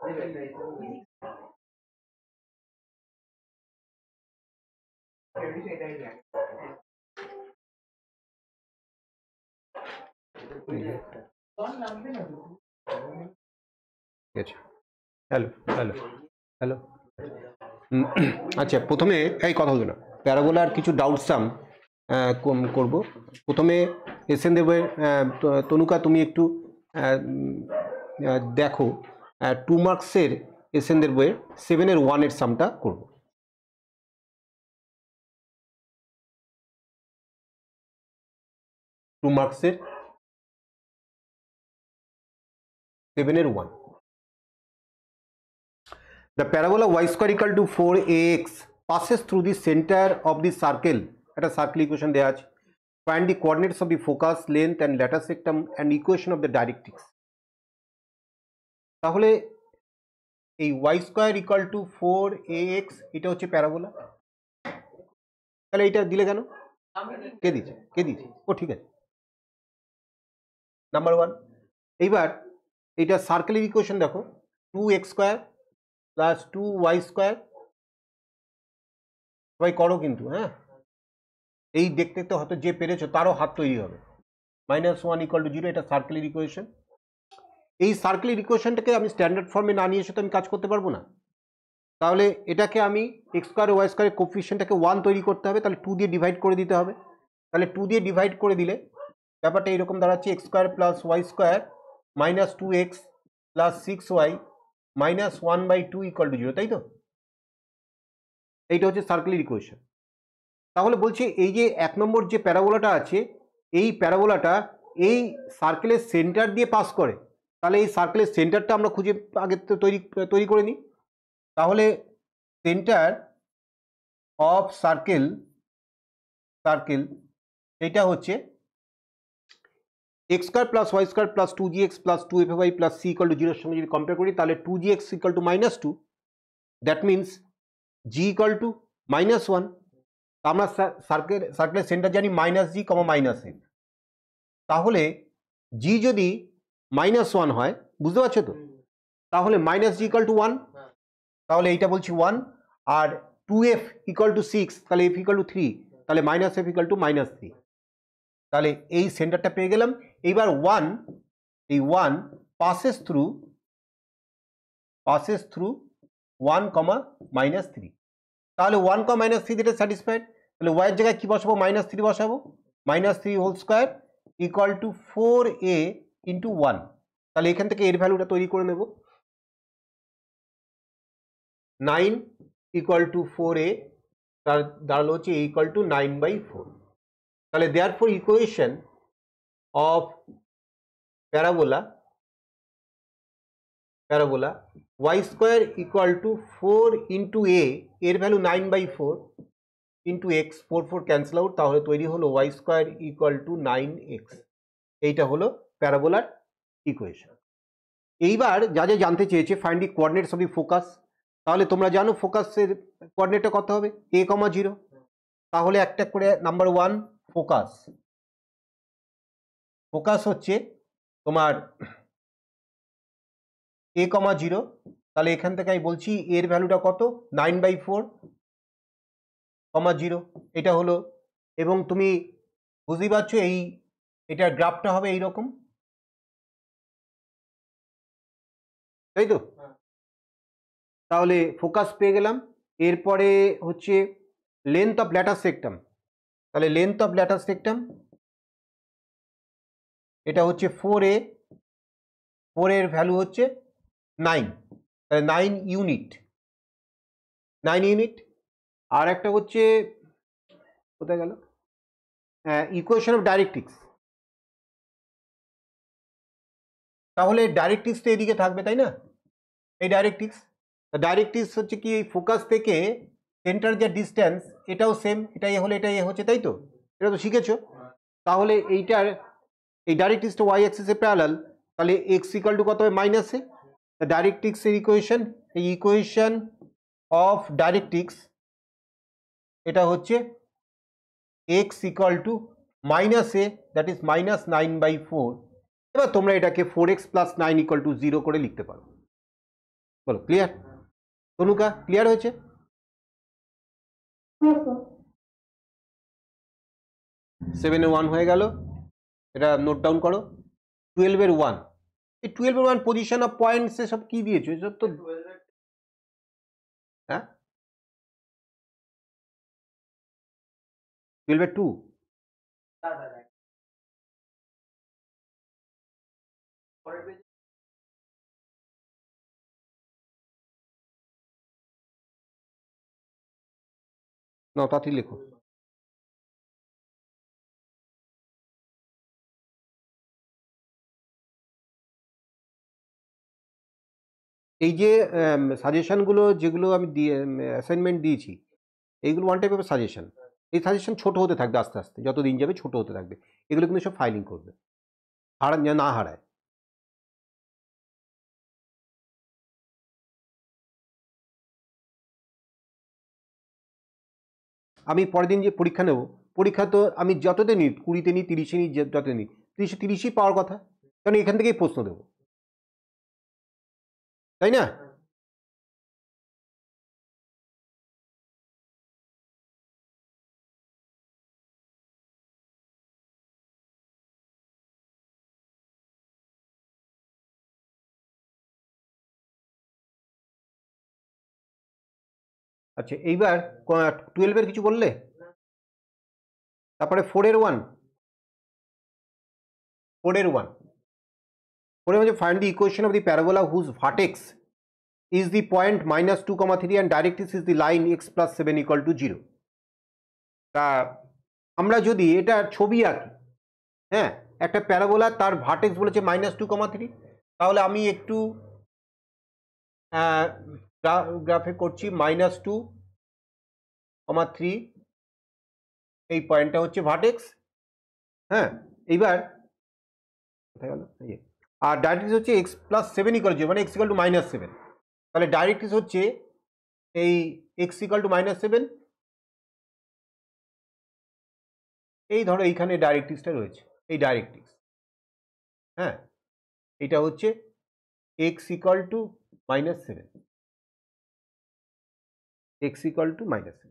Hello hello hello আচ্ছা, প্রথমে এই কথা বলবো না, প্যারাবোলার কিছু ডাউট সাম করব। প্রথমে এসএন দেবের তনুকা তুমি একটু দেখো 2 মার্কসের এসএন দেব বইয়ের 7-এর 1-এর সামটা করব। টু মার্কসের 7-এর 1। The parabola y square equal to 4ax passes through the center of the circle. একটা সার্কেল ইকুয়েশন দেওয়া আছে। Find the coordinates of the focus, length and lateral sectum and equation of the directrix. তাহলে এই y square equal to 4ax এটা হচ্ছে parabola. তাহলে এটা দিলে কেন? কে দিয়েছে? কে দিয়েছে? ও ঠিক আছে, নাম্বার 1। এইবার এটা সার্কেলের ইকুয়েশন দেখো, 2x square plus 2y square. সবাই করো কিন্তু, হ্যাঁ, এই দেখতে দেখতে হয়তো যে পেরেছো তারও হাত তৈরি হবে। -1 = 0, এটা সার্কেলের ইকুয়েশন। এই সার্কেলের ইকুয়েশনটাকে আমি স্ট্যান্ডার্ড ফর্মে না নিয়ে এসে তো আমি কাজ করতে পারবো না। তাহলে এটাকে আমি এক্স স্কোয়ার ওয়াই স্কোয়ারের কোফিশিয়েন্টটাকে 1 তৈরি করতে হবে, তাহলে 2 দিয়ে ডিভাইড করে দিতে হবে। তাহলে 2 দিয়ে ডিভাইড করে দিলে ব্যাপারটা এরকম দাঁড়াচ্ছে, x square plus y square minus 2x plus 6y minus 1/2 = 0, তাই তো? এইটা হচ্ছে সার্কেলের ইকুয়েশন। তাহলে বলছি এই যে 1 নম্বর যে প্যারাবোলাটা আছে, এই প্যারাবোলাটা এই সার্কেলের সেন্টার দিয়ে পাস করে। তাহলে এই সার্কেলের সেন্টারটা আমরা খুঁজে আগে তৈরি করে নিই। তাহলে সেন্টার অফ সার্কেল এটা হচ্ছে x square plus y square plus 2gx plus 2fy plus c = 0 এর সঙ্গে যদি কম্পেয়ার করি, তাহলে 2gx = -2, দ্যাট মিনস g = -1। আমরা সার্কেলের সেন্টার জানি -g, -a। তাহলে g যদি -1 হয়, বুঝতে পারছো তো? তাহলে -g = 1, তাহলে এইটা বলছি 1। আর 2f = 6, তাহলে f = 3, তাহলে -f = -3। তাহলে এই সেন্টারটা পেয়ে গেলাম। এইবার 1, এই 1 পাসেস থ্রু 1, -3। তাহলে 1, -3 দিলে স্যাটিসফাইড। তাহলে y এর জায়গায় কি বসাবো? -3 বসাবো। -3 whole square equal to 4a into 1। তাহলে এখান থেকে এর ভ্যালুটা তৈরি করে নেব। 9 = 4a, তার দাঁড়ালো হচ্ছে a = 9/4। তাহলে therefore equation of parabola y square equal to 4 into a, এর value 9/4 into x, 4 cancel out, তাহলে তৈরি হলো y square equal two 9x। এইটা হলো প্যারাবোলার ইকুয়েশন। এইবার যা যা জানতে চেয়েছে, find the coordinates of the focus. তাহলে তোমরা জানো ফোকাসের কোঅর্ডিনেটটা কত হবে? a, 0। তাহলে একটা করে নাম্বার 1 ফোকাস হচ্ছে তোমার a, 0। তাহলে এখান থেকে আমি বলছি এর ভ্যালুটা কত? 9/4, 0। এটা হলো, এবং তুমি বুঝতেই পারছো এটার গ্রাফটা হবে এইরকম, তাই তো? তাহলে ফোকাস পেয়ে গেলাম। এরপরে হচ্ছে লেন্থ অফ ল্যাটার সেক্টম। তাহলে লেন্থ অফ ল্যাটার সেক্টম এটা হচ্ছে 4a, 4 এর ভ্যালু হচ্ছে 9, তাহলে 9 ইউনিট। আর একটা হচ্ছে কোথায় গেল? Equation of directrix. তাহলে ডাইরেক্ট্রিক্স তো এদিকে থাকবে, তাই না? এই ডাইরেক্ট্রিক্স হচ্ছে কি, এই ফোকাস থেকে সেন্টার যে ডিস্টেন্স, এটাও সেম, এটাই হলে এটাই হচ্ছে, তাই তো? এটা তো শিখেছো। তাহলে এই ডাইরেক্ট্রিক্সটা ওয়াই অ্যাক্সিসে প্যারালাল, তাহলে x = কত হবে? -a। ডাইরেক্ট্রিক্সের ইকুয়েশন, এই ইকুয়েশন অফ ডাইরেক্ট্রিক্স এটা হচ্ছে x = -a, দ্যাট ইজ -9/4। এবার তোমরা এটাকে 4x + 9 = 0 করে লিখতে পারো। বলো ক্লিয়ার? তনুকা ক্লিয়ার হয়েছে? 7 এর 1 হয়ে গেল, এটা নোট ডাউন করো। 12 এর 1, এই 12 এর 1 পজিশন অফ পয়েন্টস এসব কি দিয়েছো? এসব তো হ্যাঁ 12 এর 2 না, তাতেই লেখো। এই যে সাজেশনগুলো যেগুলো আমি অ্যাসাইনমেন্ট দিয়েছি, এইগুলো ওয়ান টাইপ অফ সাজেশন। এই সাজেশন ছোট হতে থাকবে আস্তে আস্তে, যত দিন যাবে ছোট হতে থাকবে। এগুলো কিন্তু সব ফাইলিং করবে, হারান যেন না হারায়। আমি পরের দিন যে পরীক্ষা নেব, পরীক্ষা তো আমি যততে নিই, 20-তে নিই, 30-এ নিই, যততে নিই 30-30ই পাওয়ার কথা, কারণ এখান থেকেই প্রশ্ন দেবো, তাই না? আচ্ছা, এইবার 12-এর কিছু বললে, তারপরে 4-এর 1, 4-এর 1 হচ্ছে find the equation of the parabola whose vertex is the point -2, 3 and directrix is the line x plus 7 equal to 0. তা আমরা যদি এটা ছবি আঁকি, হ্যাঁ, একটা প্যারাবোলা, তার ভার্টেক্স বলেছে -2, 3, তাহলে আমি একটু গ্রাফে করছি। -2, 3 এই পয়েন্টটা হচ্ছে ভার্টেক্স। হ্যাঁ, এইবার কোথায় গেল? আর ডাইরেক্ট্রিক্স হচ্ছে x plus 7 equal to 0, মানে x equal to -7। তাহলে ডাইরেক্ট্রিক্স হচ্ছে এই x equal to -7, এই ধরো এইখানে ডাইরেক্ট্রিক্সটা রয়েছে, এই ডাইরেক্ট্রিক্স, হ্যাঁ, এটা হচ্ছে x equal to -7, x equal to -7।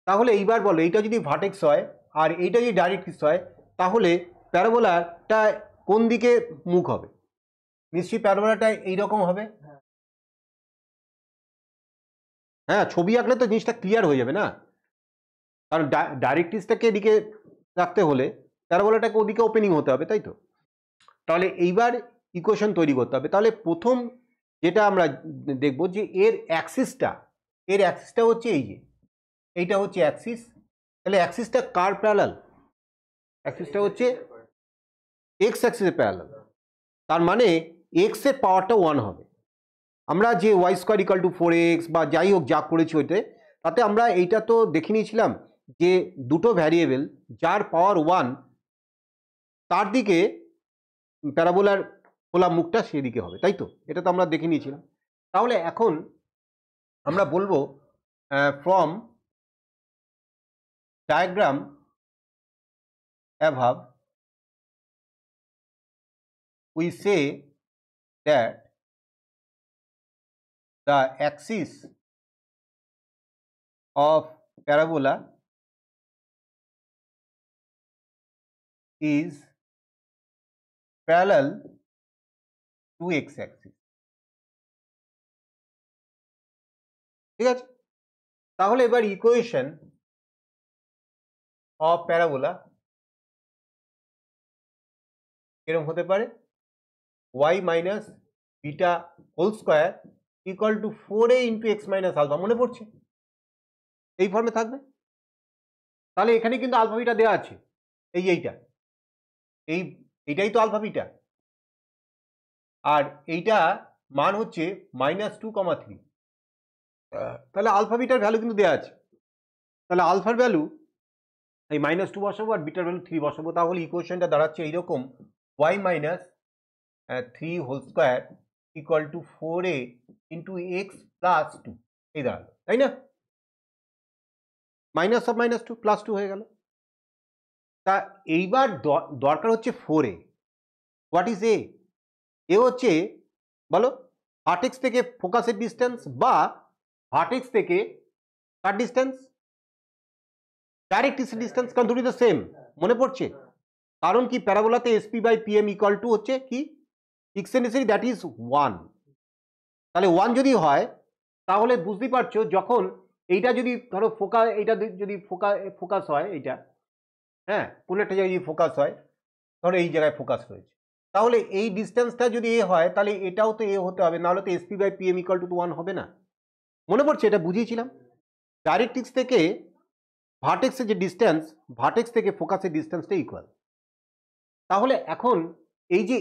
তাহলে এইবার বলো, এইটা যদি ভার্টেক্স হয় আর এইটা যদি ডাইরেক্ট্রিক্স হয়, তাহলে প্যারাবোলাটা কোন দিকে মুখ হবে? নিশ্চয়ই প্যারাবোলাটা এইরকম হবে। হ্যাঁ, ছবি আঁকলে তো জিনিসটা ক্লিয়ার হয়ে যাবে না, কারণ ডাইরেক্ট্রিক্সটাকে এদিকে রাখতে হলে প্যারাবোলাটাকে ওদিকে ওপেনিং হতে হবে, তাই তো? তাহলে এইবার ইকুয়েশন তৈরি করতে হবে। তাহলে প্রথম যেটা আমরা দেখব যে এর অ্যাক্সিসটা হচ্ছে এই যে, এইটা হচ্ছে অ্যাক্সিস। তাহলে অ্যাক্সিসটা কার প্যারালাল? অ্যাক্সিসটা হচ্ছে এক্স অ্যাক্সিসের প্যারালাল। তার মানে এক্স এর পাওয়ারটা 1 হবে। আমরা যে Y square equal to 4x বা যাই হোক যা করেছি ওইতে, তাতে আমরা এইটা তো দেখে নিয়েছিলাম যে দুটো ভ্যারিয়েবল যার পাওয়ার 1, তার দিকে প্যারাবোলার খোলা মুখটা সেদিকে হবে, তাই তো? এটা তো আমরা দেখে নিয়েছিলাম। তাহলে এখন আমরা বলবো from diagram above we say that the axis of parabola is parallel to x axis। ঠিক আছে? তাহলে এবার ইকুয়েশন অফ প্যারাবোলা এরকম হতে পারে, y minus beta whole square equal to 4a into x minus alpha. মনে পড়ছে? এই ফর্মে থাকবে। তাহলে এখানে কিন্তু আলফা বিটা দেওয়া আছে, এইটাই তো আলফা বিটা, আর এইটা মান হচ্ছে -2, 3। তাহলে আলফা বিটার ভ্যালু কিন্তু দেওয়া আছে। তাহলে আলফার ভ্যালু এই -2 বসাবো আর বিটার ভ্যালু 3 বসাবো। তাহলে ইকুয়েশনটা দাঁড়াচ্ছে এইরকম, y minus 3 whole square equal to 4a into x plus 2, এই দাঁড়ালো, তাই না? মাইনাস অফ -2 +2 হয়ে গেল। তা এইবার দরকার হচ্ছে 4a। What is a? এ হচ্ছে, বলো, ভার্টেক্স থেকে ফোকাসের ডিস্টেন্স বা ভার্টেক্স থেকে কার ডিস্টেন্স, ডাইরেক্ট্রিক্সের ডিস্টেন্স, কারণ দুটোই তো সেম। মনে পড়ছে? কারণ কি প্যারাবোলাতে SP by PM equal to হচ্ছে কি ইকসেন্ট্রিসিটি, দ্যাট ইজ 1। তাহলে 1 যদি হয় তাহলে বুঝতেই পারছো, যখন এইটা যদি ধরো এইটা যদি ফোকাস হয়, এইটা হ্যাঁ কোনো একটা জায়গায় যদি ফোকাস হয়, ধরো এই জায়গায় ফোকাস রয়েছে, তাহলে এই ডিস্টেন্সটা যদি এ হয় তাহলে এটাও তো এ হতে হবে, নাহলে তো SP by PM equal to 1 হবে না। মনে পড়ছে? এটা বুঝিয়েছিলাম। ডাইরেক্ট্রিক্স থেকে ভার্টেক্সের যে ডিস্টেন্স, ভার্টেক্স থেকে ফোকাসের ডিস্টেন্সটা ইকুয়াল। তাহলে এখন এই যে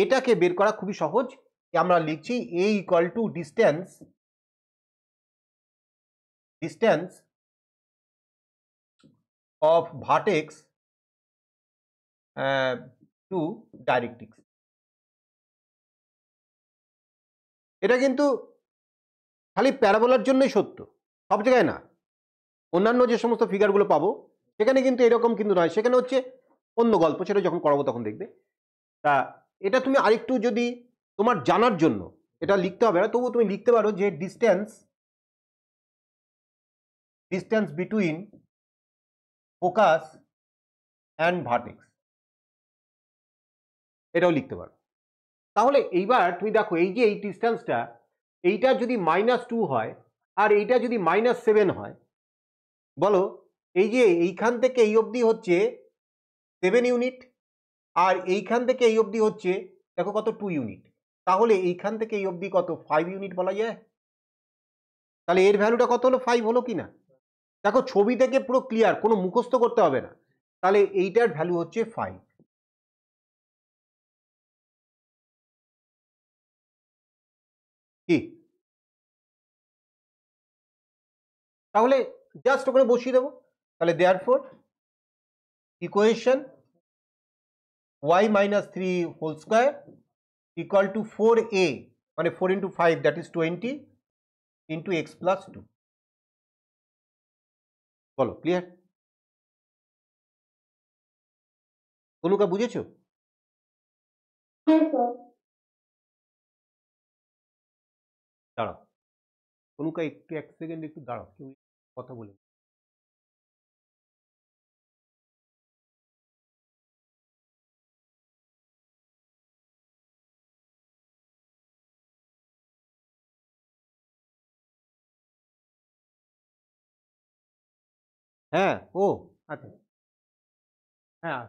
এটাকে বের করা খুবই সহজ। আমরা লিখছি a equal to distance of vertex to directrix. এটা কিন্তু খালি প্যারাবোলার জন্যই সত্য, সব জায়গায় না। অন্যান্য যে সমস্ত ফিগারগুলো পাবো সেখানে কিন্তু এরকম কিন্তু নয়, সেখানে হচ্ছে অন্য গল্প, সেটা যখন করাবো তখন দেখবে। তা এটা তুমি আরেকটু যদি তোমার জানার জন্য এটা লিখতে হবে না, তবুও তুমি লিখতে পারো যে distance between focus and vertex, এটাও লিখতে পারো। তাহলে এইবার তুমি দেখো, এই যে এই ডিস্টেন্সটা, এইটা যদি -2 হয় আর এইটা যদি -7 হয়, বলো এই যে এইখান থেকে এই অবধি হচ্ছে 7 ইউনিট আর এইখান থেকে এই অবধি হচ্ছে দেখো কত 2 ইউনিট, তাহলে এইখান থেকে এই অবধি কত 5 ইউনিট বলা যায়। তাহলে এর ভ্যালুটা কত হলো? 5 হলো কিনা? দেখো ছবি থেকে পুরো ক্লিয়ার, কোনো মুখস্থ করতে হবে না। তাহলে এইটার ভ্যালু হচ্ছে 5। কি তাহলে জাস্ট ওখানে বসিয়ে দেবো। তাহলে therefore equation y minus 3 whole square equal to 4a, মানে 4 into 5 that is 20 into x plus 2। বলো ক্লিয়ার? তনুকা বুঝেছো? দাঁড়াও তনুকা, একটু 1 সেকেন্ড একটু দাঁড়াও, কেউ কথা বলে। হ্যাঁ ও আচ্ছা, হ্যাঁ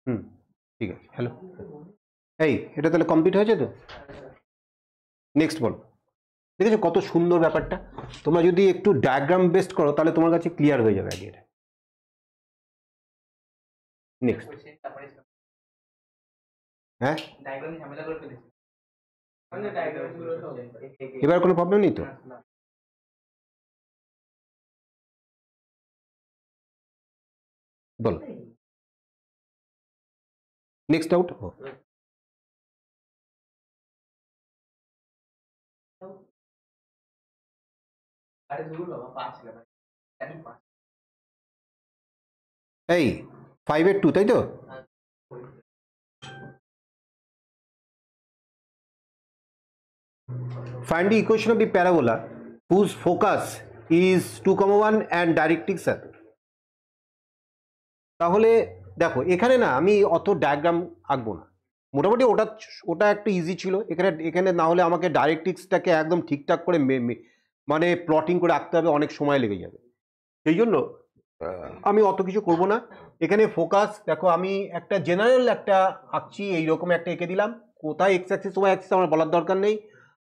হুম ঠিক আছে। হ্যালো, এই এটা তাহলে কমপ্লিট হয়েছে তো? নেক্সট বলো। দেখেছো কত সুন্দর ব্যাপারটা? তোমরা যদি একটু ডায়াগ্রাম বেসড করো তাহলে তোমার কাছে ক্লিয়ার হয়ে যাবে আগে। নেক্সট, হ্যাঁ এবার কোনো প্রবলেম নেই তো? বলো নেক্সট আউট। এই 5 এর 2 তাই তো? Find the equation of the parabola whose focus is 2,1 and directrix are। তাহলে দেখো এখানে না আমি অত ডায়াগ্রাম আঁকবো না, মোটামুটি ওটা একটু ইজি ছিল। এখানে না হলে আমাকে ডাইরেক্ট্রিক্সটাকে একদম ঠিকঠাক করে মানে প্লটিং করে আঁকতে হবে, অনেক সময় লেগে যাবে। সেই জন্য আমি অত কিছু করব না। এখানে ফোকাস দেখো, আমি একটা জেনারেল একটা আঁকছি, এইরকম একটা এঁকে দিলাম। কোথায় এক্স অ্যাক্সিস ওয়াই অ্যাক্সিস আমার বলার দরকার নেই,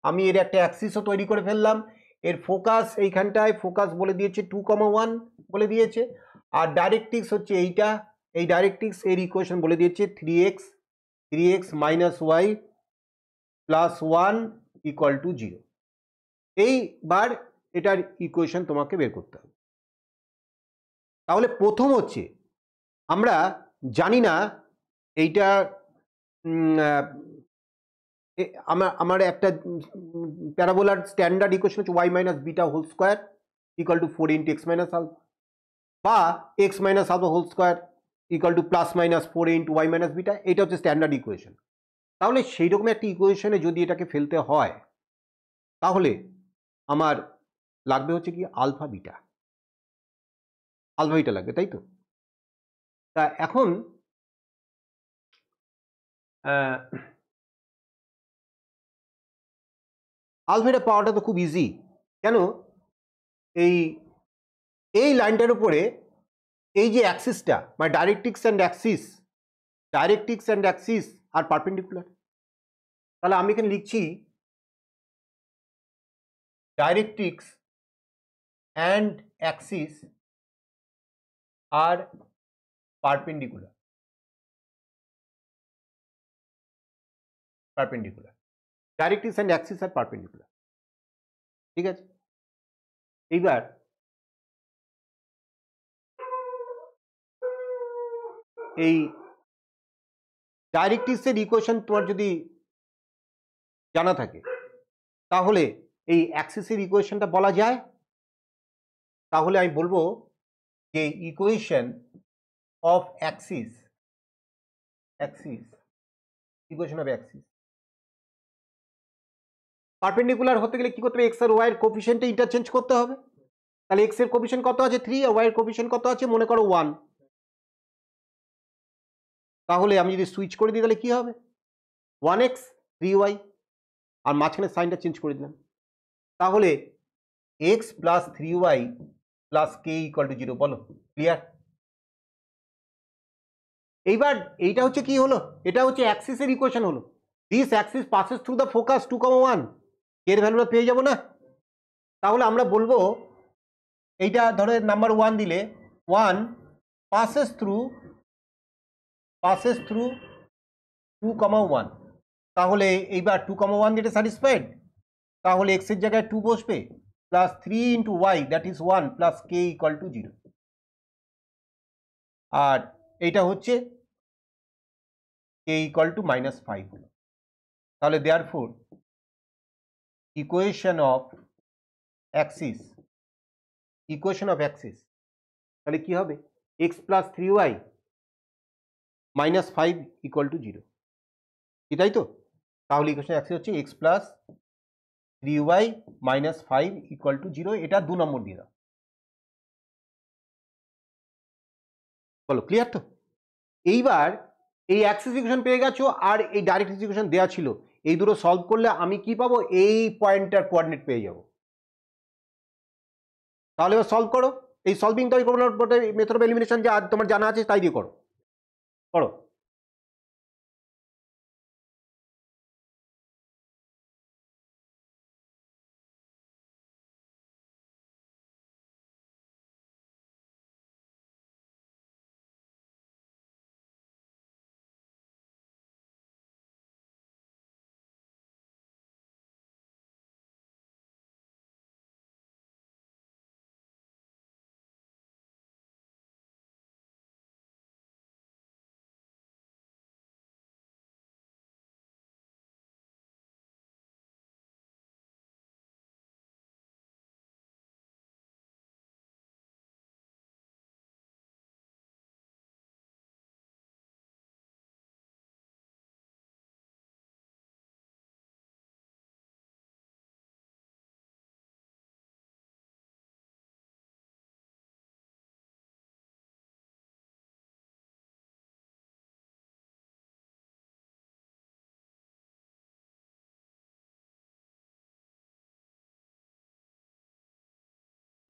আমি এর একটা অ্যাক্সিসও তৈরি করে ফেললাম। এর ফোকাস এইখানটায় ফোকাস বলে দিয়েছে 2,1 বলে দিয়েছে, আর ডাইরেক্ট্রিক্স হচ্ছে এইটা, এই ডাইরেক্ট্রিক্স এর ইকুয়েশন বলে দিয়েছে 3x minus y plus 1 equal to 0। এইবার এটার ইকুয়েশন তোমাকে বের করতে হবে। তাহলে প্রথম হচ্ছে আমরা জানি না এইটা আমার একটা প্যারাবোলার স্ট্যান্ডার্ড ইকুয়েশন হচ্ছে y minus beta whole square equal to 4 into x minus alpha, বা x minus alpha whole square equal to plus minus 4 into y minus beta. এটা হচ্ছে স্ট্যান্ডার্ড ইকুয়েশন। তাহলে সেই রকম একটা ইকুয়েশনে যদি এটাকে ফেলতে হয় তাহলে আমার লাগবে হচ্ছে কি আলফা বিটা লাগবে, তাই তো? তা এখন আলফা বিটা পাওয়াটা তো খুব ইজি। কেন? এই লাইনটার উপরে এই যে অ্যাক্সিসটা মানে directrix and Axis R perpendicular. তাহলে আমি এখানে লিখছি directrix and Axis R perpendicular. Directrix and Axis R perpendicular, ঠিক আছে? এইবার এই ডাইরেক্ট্রিক্সের ইকুয়েশন তোমার যদি জানা থাকে তাহলে এই অ্যাক্সিসের ইকুয়েশনটা বলা যায়। তাহলে আমি বলবো যে ইকুয়েশন অফ অ্যাক্সিস পারপেন্ডিকুলার হতে গেলে কি করতে হবে? এক্স আর ওয়াই এর কোফিশিয়েন্টে ইন্টারচেঞ্জ করতে হবে। তাহলে এক্স এর কোফিশিয়েন্ট কত আছে 3 আর ওয়াই এর কোফিশিয়েন্ট কত আছে মনে করো 1। তাহলে আমি যদি সুইচ করে দিই তাহলে কি হবে? 1x 3y, আর মাঝখানে সাইনটা চেঞ্জ করে দিলাম। তাহলে x plus 3y plus k equal to 0। বলো, ক্লিয়ার? এইবার এইটা হচ্ছে কি হলো? এটা হচ্ছে অ্যাক্সিসের ইকুয়েশন হলো। This Axis passes through the focus 2,1, এর ভ্যালুটা পেয়ে যাবো না? তাহলে আমরা বলবো এইটা ধরো নাম্বার 1 দিলে 1 পাসেস থ্রু 2,1। তাহলে এইবার 2,1 যেটা স্যাটিসফাইড, তাহলে x এর জায়গায় 2 বসবে, plus 3 into y that is 1 plus k equal to 0। আর এইটা হচ্ছে k ইকুয়াল টু -5 হলো। তাহলে দেয়ারফোর ইকুয়েশন অফ অ্যাক্সিস তাহলে কি হবে? x plus 3y -5 equal to 0, তাই তো? তাহলে ইকুয়েশন অ্যাক্সিস হচ্ছে x plus 3y -5 equal to 0। এটা 2 নম্বর দিয়ে দাও। বলো, ক্লিয়ার তো? এইবার এই অ্যাক্সিস ইকুয়েশন পেয়ে গেছো আর এই ডাইরেক্ট ইকুয়েশন দেওয়া ছিল, এই দুটো সলভ করলে আমি কি পাবো? এই পয়েন্টটার কোঅর্ডিনেট পেয়ে যাবো। তাহলে এবার সলভ করো। এই সলভিং তো করবো না, মেথড অফ এলিমিনেশন যা তোমার জানা আছে তাই দিয়ে করো।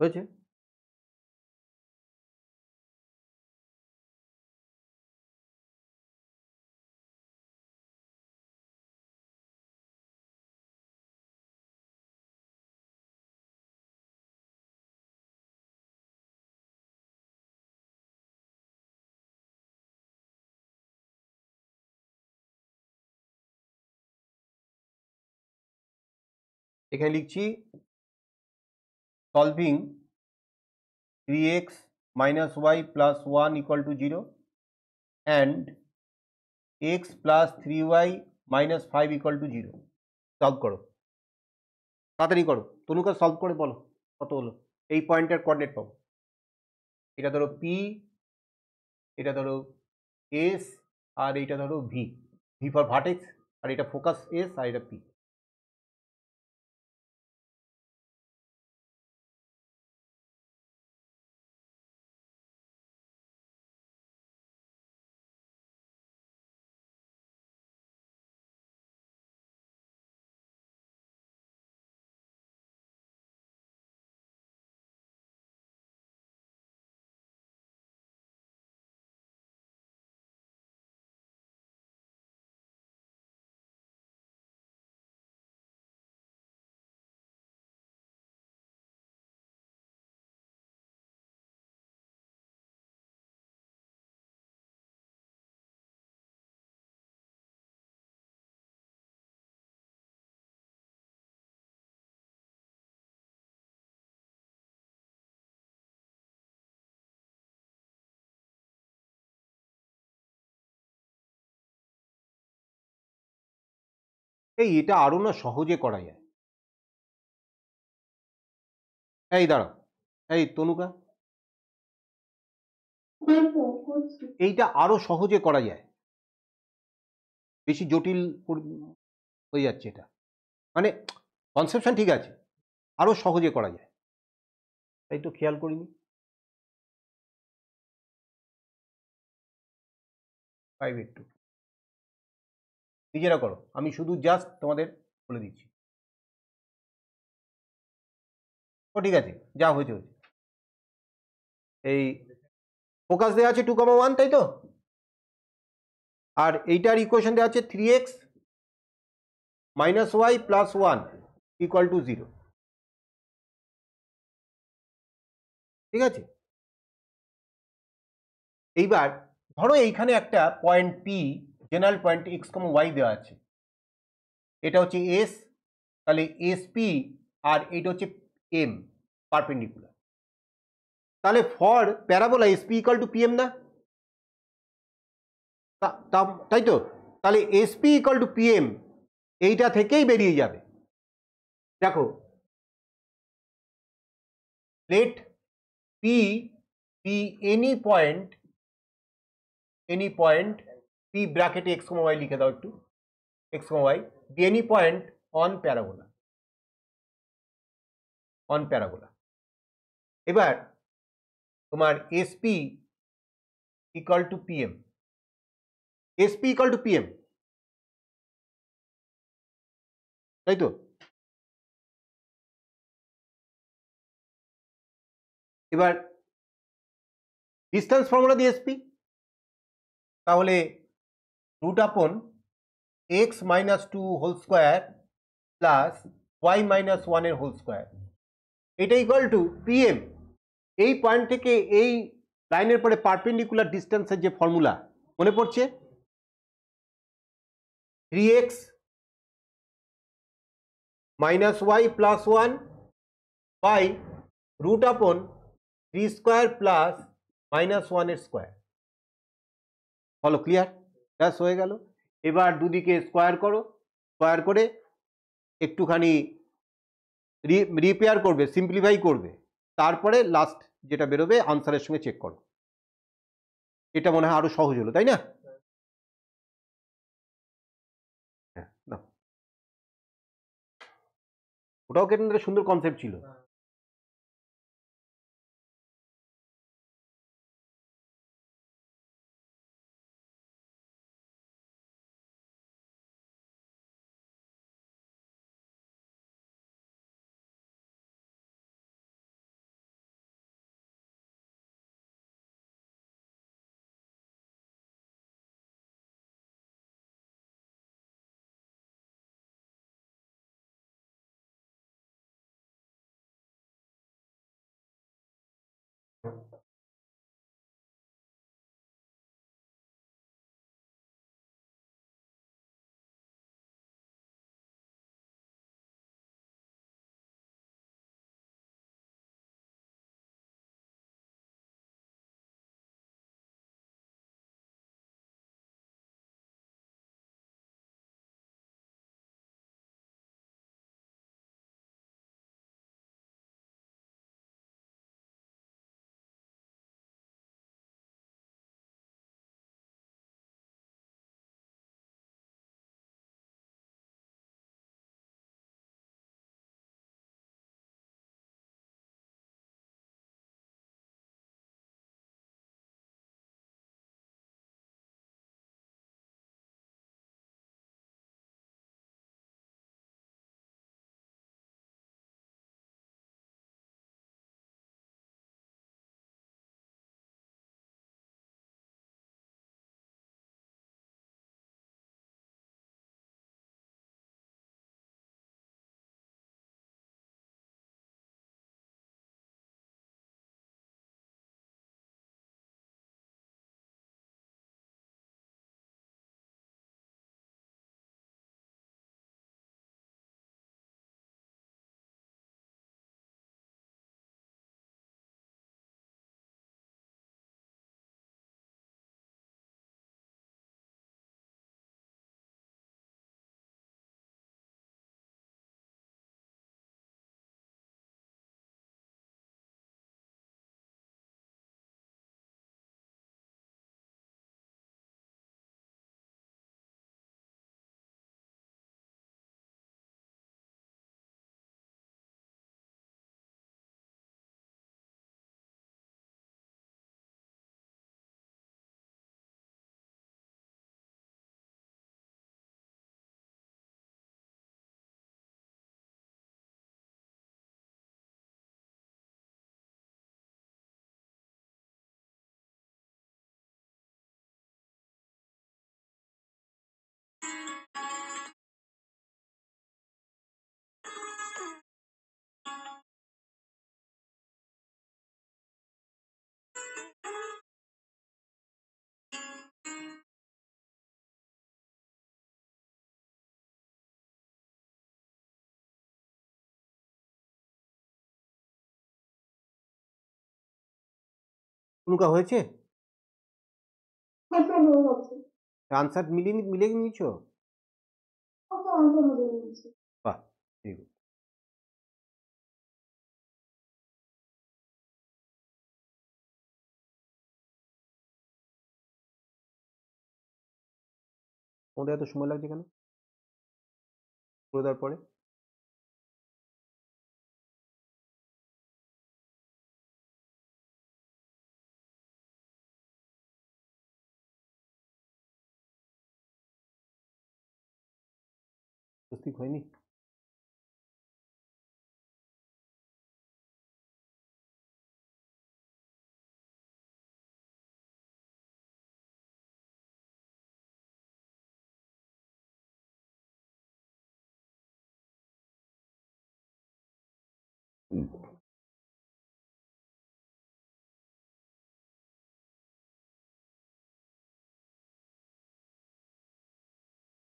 হয়েছে? এখানে লিখছি solving 3x minus y plus 1 equal to 0 and x plus 3y minus 5 equal to 0। Solve করো, তাড়াতাড়ি করো। তনুকা সলভ করে বলো কত হলো। এই পয়েন্টের কোঅর্ডিনেট পাবো। এটা ধরো পি, এটা ধরো এস, আর এইটা ধরো ভি, ভি ফর ভার্টেক্স, আর এটা ফোকাস এস, আর এটা পি। এই এটা আরো না সহজে করা যায়। এই দাঁড়াও, এই তনুকা, এইটা আরো সহজে করা যায়, বেশি জটিল হয়ে যাচ্ছে এটা। মানে কনসেপশন ঠিক আছে, আরো সহজে করা যায়, তাই তো খেয়াল করিনি। ফাইভ একটু নিজেরা করো, আমি শুধু জাস্ট তোমাদের বলে দিচ্ছি। ও ঠিক আছে, যা হয়েছে হয়েছে। এই ফোকাস দেওয়া আছে 2,1, তাই তো? আর এইটার ইকুয়েশন দেওয়া আছে 3x minus y plus 1 equal to 0। ঠিক আছে, এইবার ধরো এইখানে একটা point P, general point x comma y দেওয়া আছে, এটা হচ্ছে এস, তাহলে এস পি, আর এটা হচ্ছে এম, পারপেন্ডিকুলার। তাহলে for parabola SP equal to PM না? তাই তো? তাহলে এসপি ইকুয়াল টু পিএম এইটা থেকেই বেরিয়ে যাবে। দেখো, let P be any point P ব্র্যাকেটে এক্স কমা ওয়াই লিখে দাও একটু, x comma y be any point on parabola, এবার তোমার SP equal to PM, SP equal to PM, তাই তো? এবার ডিস্টেন্স ফর্মুলা দিয়ে এসপি, তাহলে root upon x minus 2 whole square plus y minus 1 এর হোল স্কোয়ার, এটা ইকুয়াল টু পিএম। এই পয়েন্ট থেকে এই লাইনের পরে পারপেন্ডিকুলার ডিস্টেন্সের যে ফর্মুলা মনে পড়ছে, 3x minus y plus 1 by root upon 3 square plus minus 1 এর স্কোয়ার। Follow clear? ব্যাস হয়ে গেল। এবার দুদিকে স্কোয়ার করো, স্কোয়ার করে একটুখানি রিপেয়ার করবে, সিম্পলিফাই করবে, তারপরে লাস্ট যেটা বেরোবে আনসারের সঙ্গে চেক করো। এটা মনে হয় আরো সহজ হলো, তাই না? হ্যাঁ, না ওটাও কেটে সুন্দর কনসেপ্ট ছিল। কোনটা হয়েছে? হ্যাঁ স্যার হয়ে গেছে। আনসার মিলে নিয়েছো? ওকে আনসার মিলিয়ে নিয়েছি। বাহ, ঠিক আছে। তোমাদের এত সময় লাগছে কেন করে দেওয়ার পরে? ঠিক হয়নি?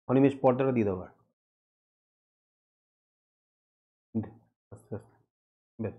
অনিমেষ পর্দাটা দিয়ে দেবো। আস্তে আস্তে, বেশ।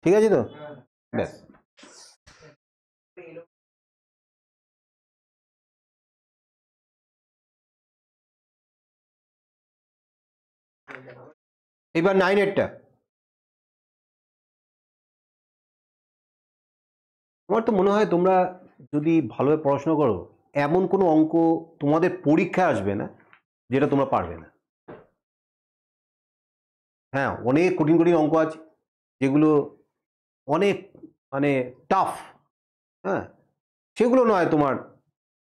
ঠিক আছে তো, ব্যাস। এবার 9-এরটা। আমার তো মনে হয় তোমরা যদি ভালোভাবে পড়াশোনা করো, এমন কোনো অঙ্ক তোমাদের পরীক্ষায় আসবে না যেটা তোমরা পারবে না। হ্যাঁ, অনেক কঠিন কঠিন অঙ্ক আছে যেগুলো অনেক মানে টাফ, হ্যাঁ, সেগুলো নয় তোমার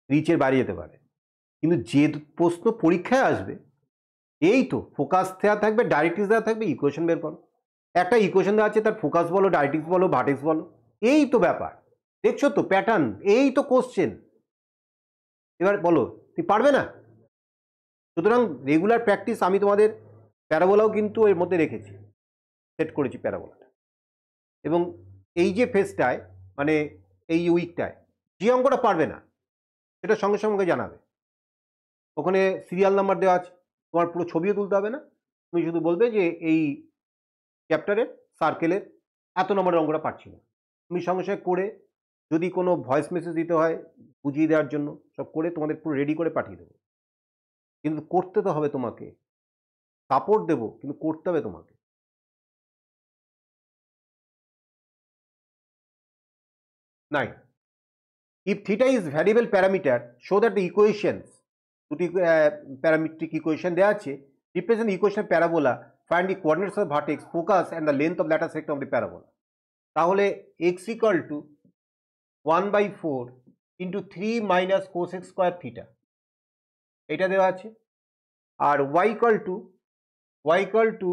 রিচের বাইরে যেতে পারে, কিন্তু যে প্রশ্ন পরীক্ষায় আসবে, এই তো ফোকাস দেওয়া থাকবে, ডাইরেক্ট্রিক্স দেওয়া থাকবে, ইকুয়েশন বের করো। একটা ইকুয়েশন দেওয়া আছে, তার ফোকাস বলো, ডাইরেক্ট্রিক্স বলো, ভার্টেক্স বলো, এই তো ব্যাপার। দেখছো তো প্যাটার্ন, এই তো কোশ্চেন। এবার বলো তুমি পারবে না? সুতরাং রেগুলার প্র্যাকটিস, আমি তোমাদের প্যারাবোলাও কিন্তু এর মধ্যে রেখেছি, সেট করেছি প্যারাবোলাটা। এবং এই যে ফেজটায় মানে এই উইকটায় যে অঙ্কটা পারবে না সেটা সঙ্গে সঙ্গে জানাবে। ওখানে সিরিয়াল নাম্বার দেওয়া আছে, তোমার পুরো ছবিও তুলতে হবে না, তুমি শুধু বলবে যে এই চ্যাপ্টারের সার্কেলের এত নম্বরের অঙ্কটা পারছি না, তুমি সঙ্গে সঙ্গে করে, যদি কোনো ভয়েস মেসেজ দিতে হয় বুঝিয়ে দেওয়ার জন্য, সব করে তোমাদের পুরো রেডি করে পাঠিয়ে দেবো। কিন্তু করতে তো হবে তোমাকে, সাপোর্ট দেবো কিন্তু করতে হবে তোমাকে। 9. If theta is variable parameter, show that the equations, দুটি প্যারামেট্রিক ইকুয়েশন দেওয়া আছে, represent the equation of parabola, find the coordinates of the vertex, focus and the length of lateral sector of the parabola. তাহলে x equal to 1/4 into 3 minus cos x square theta, এটা দেওয়া আছে। আর y equal to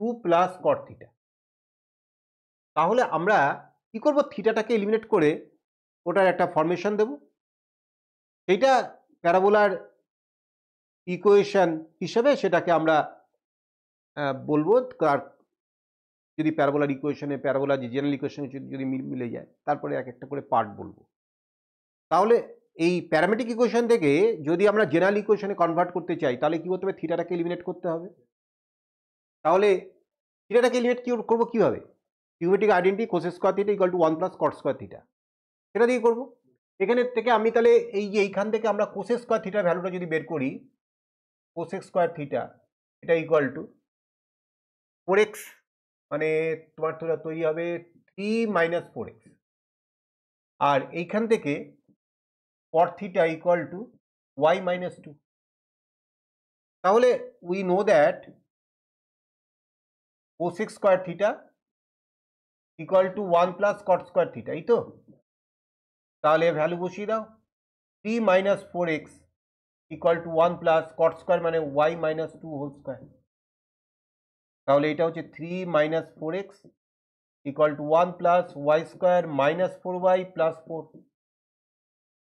2 plus cot theta। তাহলে আমরা কি করব, থিটাটাকে eliminate করে ওটার একটা ফরমেশন দেব, সেইটা প্যারাবোলার ইকুয়েশন হিসেবে সেটাকে আমরা বলবো। আর যদি প্যারাবোলার ইকুয়েশনে, প্যারাবোলার যে জেনারেল ইকুয়েশন যদি মিলে যায়, তারপরে এক একটা করে পার্ট বলবো। তাহলে এই প্যারামেট্রিক ইকুয়েশন থেকে যদি আমরা জেনারেল ইকুয়েশনে কনভার্ট করতে চাই, তাহলে কি করতে হবে, থিটাটাকে এলিমিনেট করতে হবে। তাহলে থিটাটাকে এলিমিনেট করবো কিভাবে, টিউমেটিক identity cos square theta equal to 1 plus cot square theta, সেটা দিয়ে করবো। এখানে থেকে আমি তাহলে এই যে এইখান থেকে আমরা কোস স্কোয়ার থিটার ভ্যালুটা যদি বের করি, কোস স্কোয়ার থিটা এটা ইকুয়াল টু 4x, মানে তোমার তৈরি হবে 3 মাইনাস 4x, আর এইখান থেকে cot theta equal to y minus 2। তাহলে we know that cosec square theta equal to 1 plus cot square theta, এই তো। তাহলে ভ্যালু বসিয়ে দাও, 3 minus 4x equal to 1 plus cot square মানে y minus 2 whole square। তাহলে এটা হচ্ছে 3 minus 4x equal to 1 plus y square minus 4y plus 4।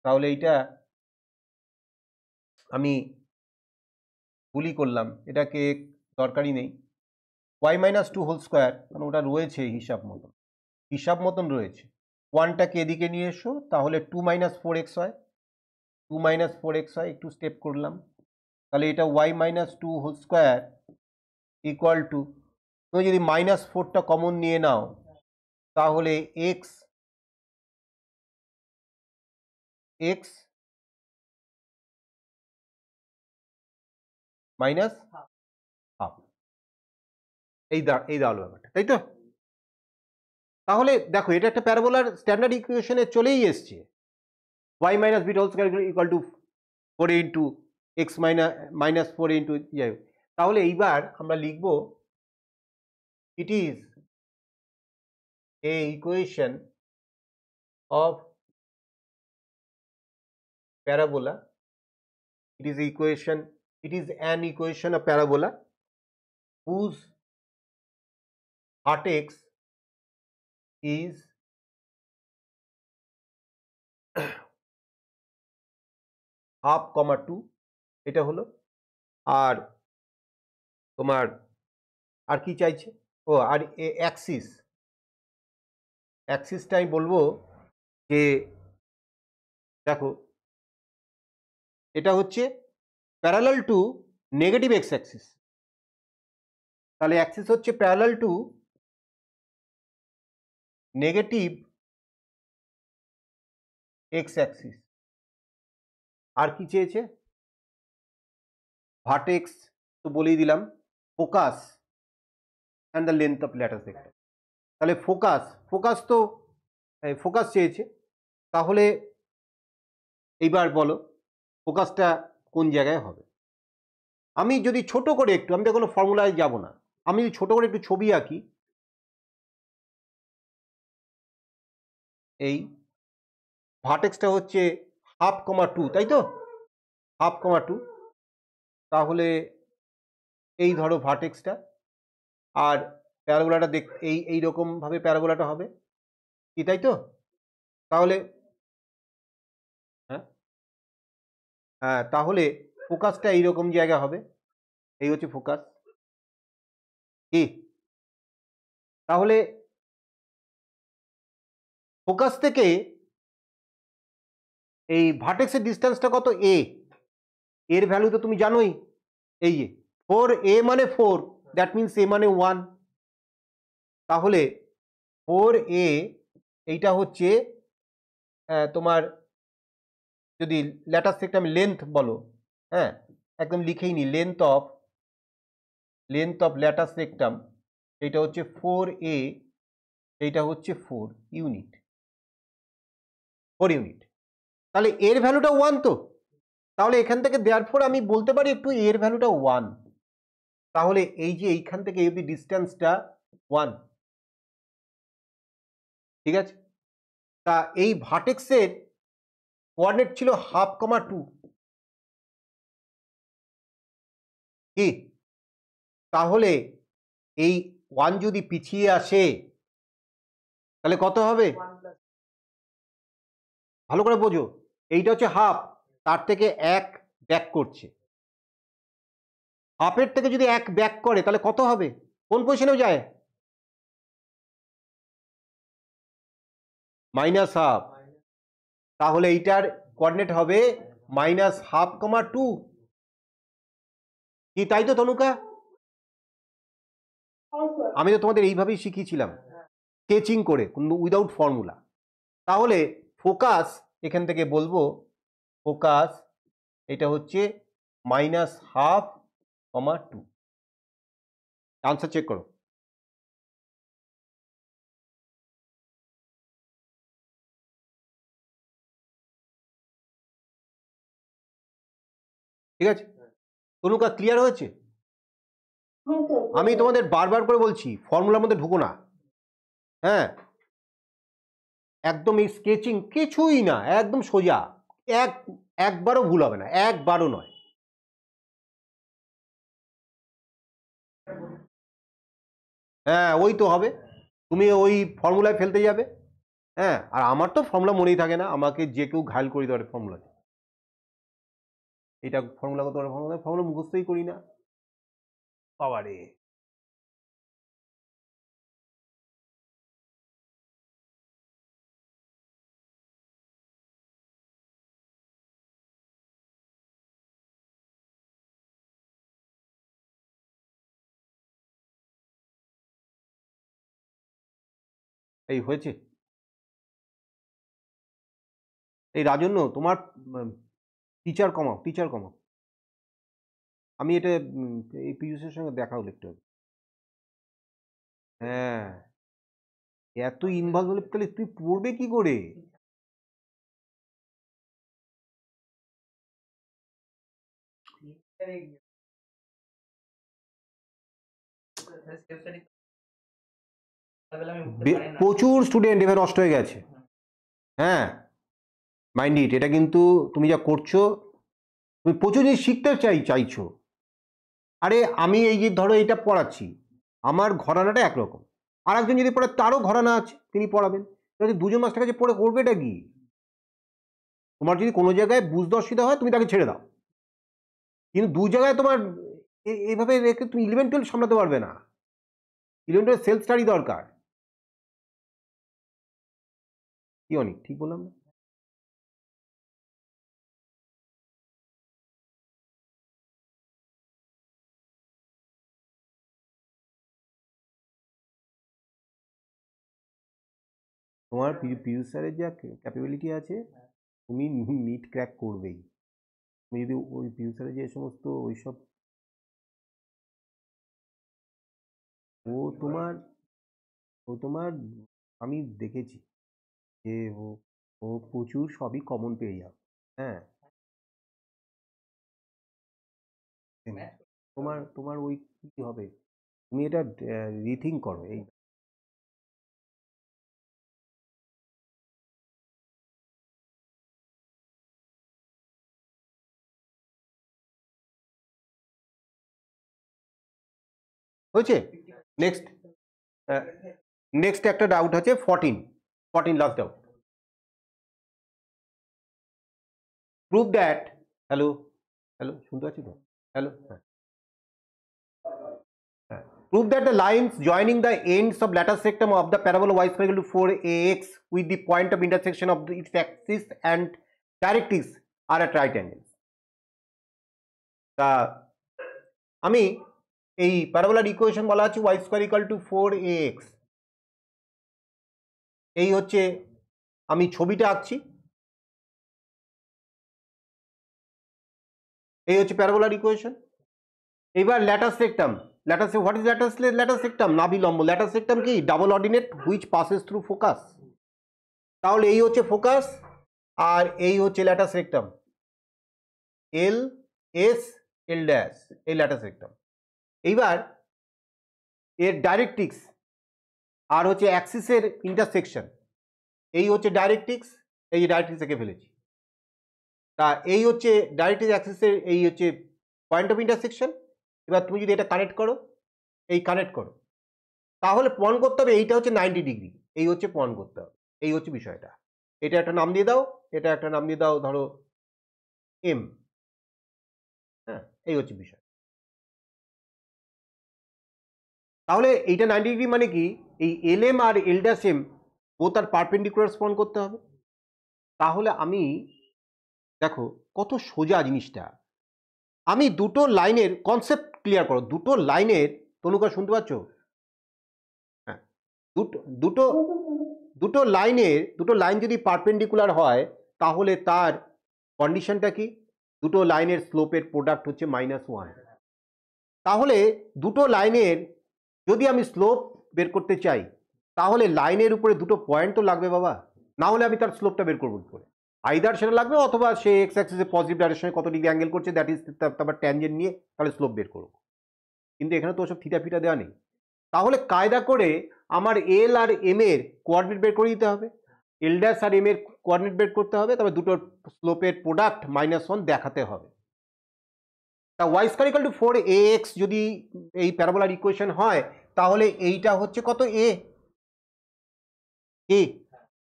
তাহলে এইটা আমি ভুলই করলাম, এটাকে দরকারই নেই। y মাইনাস 2 হোল স্কোয়ার, কারণ ওটা রয়েছে হিসাব মতন রয়েছে। 1টাকে এদিকে নিয়ে এসো, তাহলে 2 মাইনাস 4x হয়, 2 মাইনাস 4x হয়, একটু স্টেপ করলাম। তাহলে এটা y minus 2 whole square equal to, তুমি যদি মাইনাস 4টা কমন নিয়ে নাও তাহলে x মাইনাস হাফ, এই দাঁড়ালো ব্যাপারটা, তাই তো? তাহলে দেখো এটা একটা প্যারাবোলার স্ট্যান্ডার্ড ইকুয়েশনে চলেই এসছে, y minus beta whole square equal to 4 into x minus 4 into যাই হোক। তাহলে এইবার আমরা লিখব it is a equation of parabola, it is an equation of parabola whose vertex is half comma 2, এটা হলো। আর তোমার আর কি চাইছে, ও আর অ্যাক্সিসটা আমি বলবো যে দেখো এটা হচ্ছে parallel to negative x axis, তাহলে অ্যাক্সিস হচ্ছে parallel to negative x axis. আর কি চেয়েছে, ভার্টেক্স তো বলেই দিলাম, focus and the length of latus rectum. তাহলে ফোকাস চেয়েছে। তাহলে এইবার বলো ফোকাসটা কোন জায়গায় হবে। আমি যদি ছোট করে একটু, আমি তো কোনো ফর্মুলায় যাব না, আমি যদি ছোট করে একটু ছবি আঁকি, এই ভার্টেক্সটা হচ্ছে হাফ কমা 2, তাই তো, হাফ কমা 2। তাহলে এই ধরো ভার্টেক্সটা, আর প্যারাবোলাটা এইরকম ভাবে প্যারাবোলাটা হবে কি, তাই তো? তাহলে হ্যাঁ, তাহলে ফোকাসটা এইরকম জায়গা হবে, এই হচ্ছে ফোকাস কি। তাহলে ফোকাস থেকে এই ভার্টেক্সের ডিস্টেন্সটা কত, এর ভ্যালু তো তুমি জানোই, এই 4a মানে 4, দ্যাট মিনস a মানে 1। তাহলে 4a এইটা হচ্ছে তোমার, যদি ল্যাটার সেক্টর আমি লেন্থ বলো, হ্যাঁ একদম লিখেই নি, লেন্থ অফ ল্যাটার সেক্টম এইটা হচ্ছে 4a, এইটা হচ্ছে 4 ইউনিট। তাহলে এর ভ্যালুটা 1 তো, তাহলে এখান থেকে দেয়ারফর আমি বলতে পারি একটু এর ভ্যালুটা 1। তাহলে এই যে এইখান থেকে এই ডিস্টেন্সটা 1, ঠিক আছে। তা এই ভার্টেক্সের কোঅর্ডিনেট ছিল হাফ কমা 2 কি, তাহলে এই 1 যদি পিছিয়ে আসে তাহলে কত হবে, ভালো করে বোঝো, এইটা হচ্ছে হাফ, তার থেকে 1 ব্যাক করছে, হাফের থেকে যদি 1 ব্যাক করে তাহলে কত হবে, কোন পজিশনেও যায়, মাইনাস হাফ। তাহলে এইটার কোঅর্ডিনেট হবে মাইনাস হাফ কমা 2 কি, তাই তো তনুকা? আমি তো তোমাদের এইভাবেই শিখিয়েছিলাম, স্কেচিং করে, কিন্তু উইদাউট ফর্মুলা। তাহলে ফোকাস এখান থেকে বলবো, ফোকাস এটা হচ্ছে minus half comma 2। Answer check করো। ঠিক আছে, তনুকা ক্লিয়ার হয়েছে? আমি তোমাদের বারবার করে বলছি ফর্মুলার মধ্যে ঢুকো না, হ্যাঁ একদম এই স্কেচিং কিছুই না, একদম সোজা, একবারও ভুল হবে না, একবারও নয়। হ্যাঁ ওই তো হবে, তুমি ওই ফর্মুলায় ফেলতে যাবে। হ্যাঁ, আর আমার তো ফর্মুলা মনেই থাকে না, আমাকে যে কেউ ঘায়ল করে দেওয়ার ফর্মুলা, এটা ফর্মুলা কত ফর্মুলা মুখস্থই করি না বাবারে। এই হয়েছে, এই রাজন্য তোমার টিচার কমাও, টিচার কমাও। আমি এটা এই পীযুষের সঙ্গে দেখা হলো একটু আগে। হ্যাঁ, এত ইনভলভ হলে তাহলে তুই পড়বে কি করে? প্রচুর স্টুডেন্ট এবার নষ্ট হয়ে গেছে। হ্যাঁ মাইন্ড ইট, এটা কিন্তু তুমি যা করছো, তুমি প্রচুর জিনিস শিখতে চাইছো। আরে আমি এই যে ধরো এটা পড়াচ্ছি, আমার ঘরানাটা একরকম, আর একজন যদি পড়ে তারও ঘরানা আছে, তিনি পড়াবেন। যদি দুজন মাস্টার কাছে পড়ে করবেটা কি? তোমার যদি কোনো জায়গায় বুঝতে অসুবিধা হয় তুমি তাকে ছেড়ে দাও, কিন্তু দু জায়গায় তোমার এইভাবে রেখে তুমি 11-12 সামলাতে পারবে না। 11-12 সেলফ স্টাডি দরকার। কি অনেক ঠিক বললাম না? তোমার পীযূষ স্যারের যা ক্যাপাবিলিটি আছে, তুমি নিট ক্র্যাক করবেই। তুমি যদি ওই পীযূষ স্যারের যে সমস্ত ওইসব, ও তোমার ও তোমার আমি দেখেছি যে ও প্রচুর সবই কমন পেয়ে যাবে। হ্যাঁ, তোমার তোমার ওই কি হবে, তুমি এটা রিথিঙ্ক করো। এই হয়েছে। নেক্সট, নেক্সট একটা ডাউট আছে 14 last doubt. Prove that, hello hello শুনতে পাচ্ছি তো? হ্যালো, হ্যাঁ। Prove that the lines joining the ends of lattice sectum of the parabola y square equal to 4ax with the point of intersection of its axis and directrix are at right angles. তা আমি এই প্যারাবোলার equation বলা আছে y square equal to 4ax, এই হচ্ছে, আমি ছবিটা আঁকছি, এই হচ্ছে প্যারাবোলার ইকুয়েশন। এবার ল্যাটাস সেক্টাম, ল্যাটাস, হোয়াট ইজ ল্যাটাস সেক্টাম? নাভি লম্ব। ল্যাটাস সেক্টাম কি? Double ordinate which passes through focus. তাহলে এই হচ্ছে ফোকাস আর এই হচ্ছে ল্যাটাস সেক্টাম, এল এস এল ড্যাশ, এই ল্যাটাস সেক্টাম। এইবার এর ডাইরেক্ট্রিক্স আর হচ্ছে অ্যাক্সিসের ইন্টারসেকশন, এই হচ্ছে ডাইরেক্ট্রিক্স, এই যে ডাইরেক্ট্রিক্স এঁকে ফেলেছি। তা এই হচ্ছে ডাইরেক্ট্রিক্স অ্যাক্সিসের এই হচ্ছে পয়েন্ট অফ ইন্টারসেকশন। এবার তুমি যদি এটা কানেক্ট করো, এই কানেক্ট করো, তাহলে প্রমাণ করতে হবে এইটা হচ্ছে 90 ডিগ্রি, এই হচ্ছে প্রমাণ করতে হবে, এই হচ্ছে বিষয়টা। এটা একটা নাম দিয়ে দাও, এটা একটা নাম দিয়ে দাও ধরো এম। হ্যাঁ, এই হচ্ছে বিষয়। তাহলে এইটা 90 ডিগ্রি মানে কি? এই L M R L dash M O তার পারপেন্ডিকুলার স্পন করতে হবে। তাহলে আমি দেখো কত সোজা জিনিসটা। আমি দুটো লাইনের কনসেপ্ট ক্লিয়ার করো, দুটো লাইনের, তনুকা শুনতে পাচ্ছ? হ্যাঁ, দুটো দুটো লাইন যদি পারপেন্ডিকুলার হয় তাহলে তার কন্ডিশনটা কি? দুটো লাইনের স্লোপের প্রোডাক্ট হচ্ছে -1। তাহলে দুটো লাইনের যদি আমি স্লোপ বের করতে চাই তাহলে লাইনের উপরে দুটো পয়েন্ট তো লাগবে বাবা, না হলে আমি তার স্লোপটা বের করবো কি করে? আইদার সেটা লাগবে অথবা সে এক্স অ্যাক্সিসে পজিটিভ ডাইরেকশনে কত ডিগ্রি অ্যাঙ্গেল করছে, দ্যাট ইজ তারপর ট্যানজেন্ট নিয়ে তাহলে স্লোপ বের করবো। কিন্তু এখানে তো ওসব থিটা ফিটা দেওয়া নেই। তাহলে কায়দা করে আমার এল আর এম এর কোঅর্ডিনেট বের করে দিতে হবে, এল ড্যাশ আর এম এর কোঅর্ডিনেট বের করতে হবে, তবে দুটোর স্লোপের প্রোডাক্ট -1 দেখাতে হবে। তা y square equal two 4ax যদি এই প্যারাবোলার ইকুয়েশন হয় তাহলে এইটা হচ্ছে কত এ কি,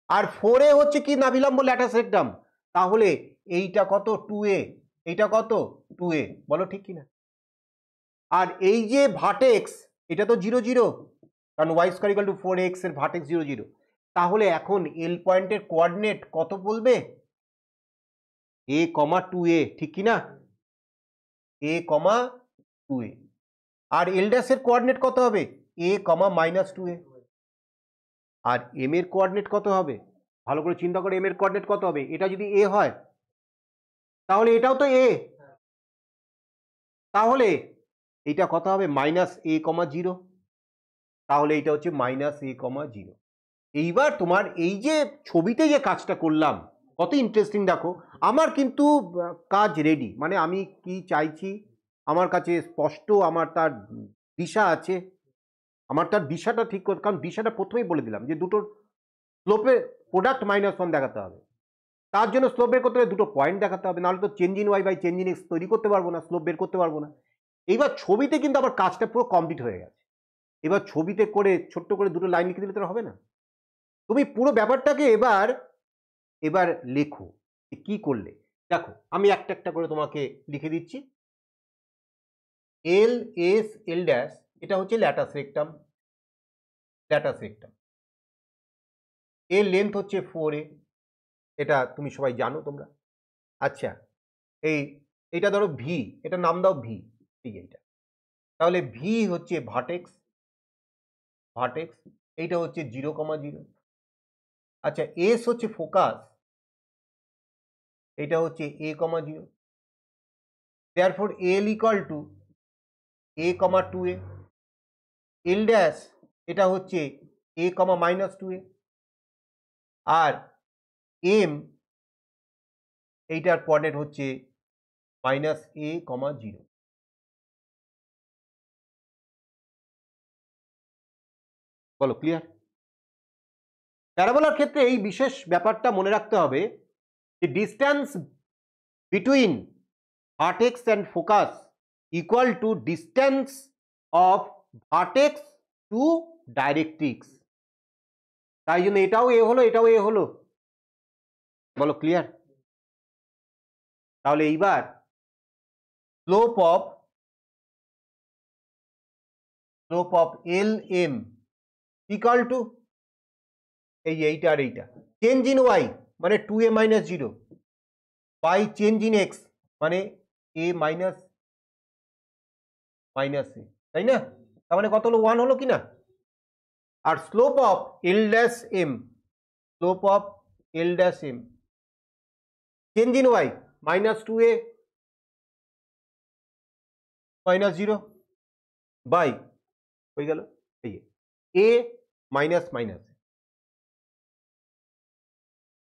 আর 4a হচ্ছে কি নাভিলম্ব ল্যাটাস রেক্টাম, তাহলে এইটা কত 2a, এইটা কত 2a, বলো ঠিক কিনা। আর এই যে ভার্টেক্স এটা তো 0 0, কারণ y square equal two 4x এর ভার্টেক্স 0 0, তাহলে এখন এল পয়েন্টের কোঅর্ডিনেট কত বলবে, a, 2a, ঠিক কিনা, a, 2a, আর এল ড্যাশ এর কোঅর্ডিনেট কত হবে, a, -2a, আর এম এর কোঅর্ডিনেট কত হবে, ভালো করে চিন্তা করে এম এর কোঅর্ডিনেট কত হবে, এটা যদি a হয় তাহলে এটাও তো a, তাহলে এটা কত হবে -a, 0, তাহলে এটা হচ্ছে -a, 0। এইবার তোমার এই যে ছবিতে যে কাজটা করলাম কত ইন্টারেস্টিং দেখো, আমার কিন্তু কাজ রেডি, মানে আমি কি চাইছি আমার কাছে স্পষ্ট, আমার তার দিশা আছে, আমার তার দিশাটা ঠিক করে, কারণ দিশাটা প্রথমেই বলে দিলাম যে দুটোর স্লোপে প্রোডাক্ট -1 দেখাতে হবে, তার জন্য স্লোপ বের করতে হবে দুটো পয়েন্ট দেখাতে হবে, নাহলে তো change in y by change in x তৈরি করতে পারবো না, স্লোপ বের করতে পারবো না। এইবার ছবিতে কিন্তু আমার কাজটা পুরো কমপ্লিট হয়ে গেছে, এবার ছবিতে করে ছোট্ট করে দুটো লাইন লিখে দিলে তো হবে না, তুমি পুরো ব্যাপারটাকে এবার লেখো কি করলে। দেখো আমি একটা একটা করে তোমাকে লিখে দিচ্ছি, এল এস এল ড্যাশ এটা হচ্ছে ল্যাটাস রেক্টাম, এর লেন্থ হচ্ছে 4a, এটা তুমি সবাই জানো তোমরা। আচ্ছা এইটা ধরো ভি, এটা নাম দাও ভি, ঠিক এইটা, তাহলে ভি হচ্ছে ভার্টেক্স, এইটা হচ্ছে 0, 0। আচ্ছা এস হচ্ছে ফোকাস, এটা হচ্ছে a, 0, therefore l equal to a, 2a, l dash এটা হচ্ছে a, -2a, আর m এইটার কোঅর্ডিনেট হচ্ছে -a, 0। বলো ক্লিয়ার। প্যারাবোলার ক্ষেত্রে এই বিশেষ ব্যাপারটা মনে রাখতে হবে যে distance between vertex and focus equal to distance of vertex to directrix, তাই জন্য এটাও এ হলো এটাও এ হলো, বলো ক্লিয়ার। তাহলে এইবার slope of L M equal to এইটা আর এইটা, চেঞ্জ ইন ওয়াই মানে 2a - 0 by change in x মানে a - a, তাই না, তার মানে কত হলো 1 হলো কি না। আর slope of L dash M, change in y -2a - 0 by হয়ে গেল এই a মাইনাস,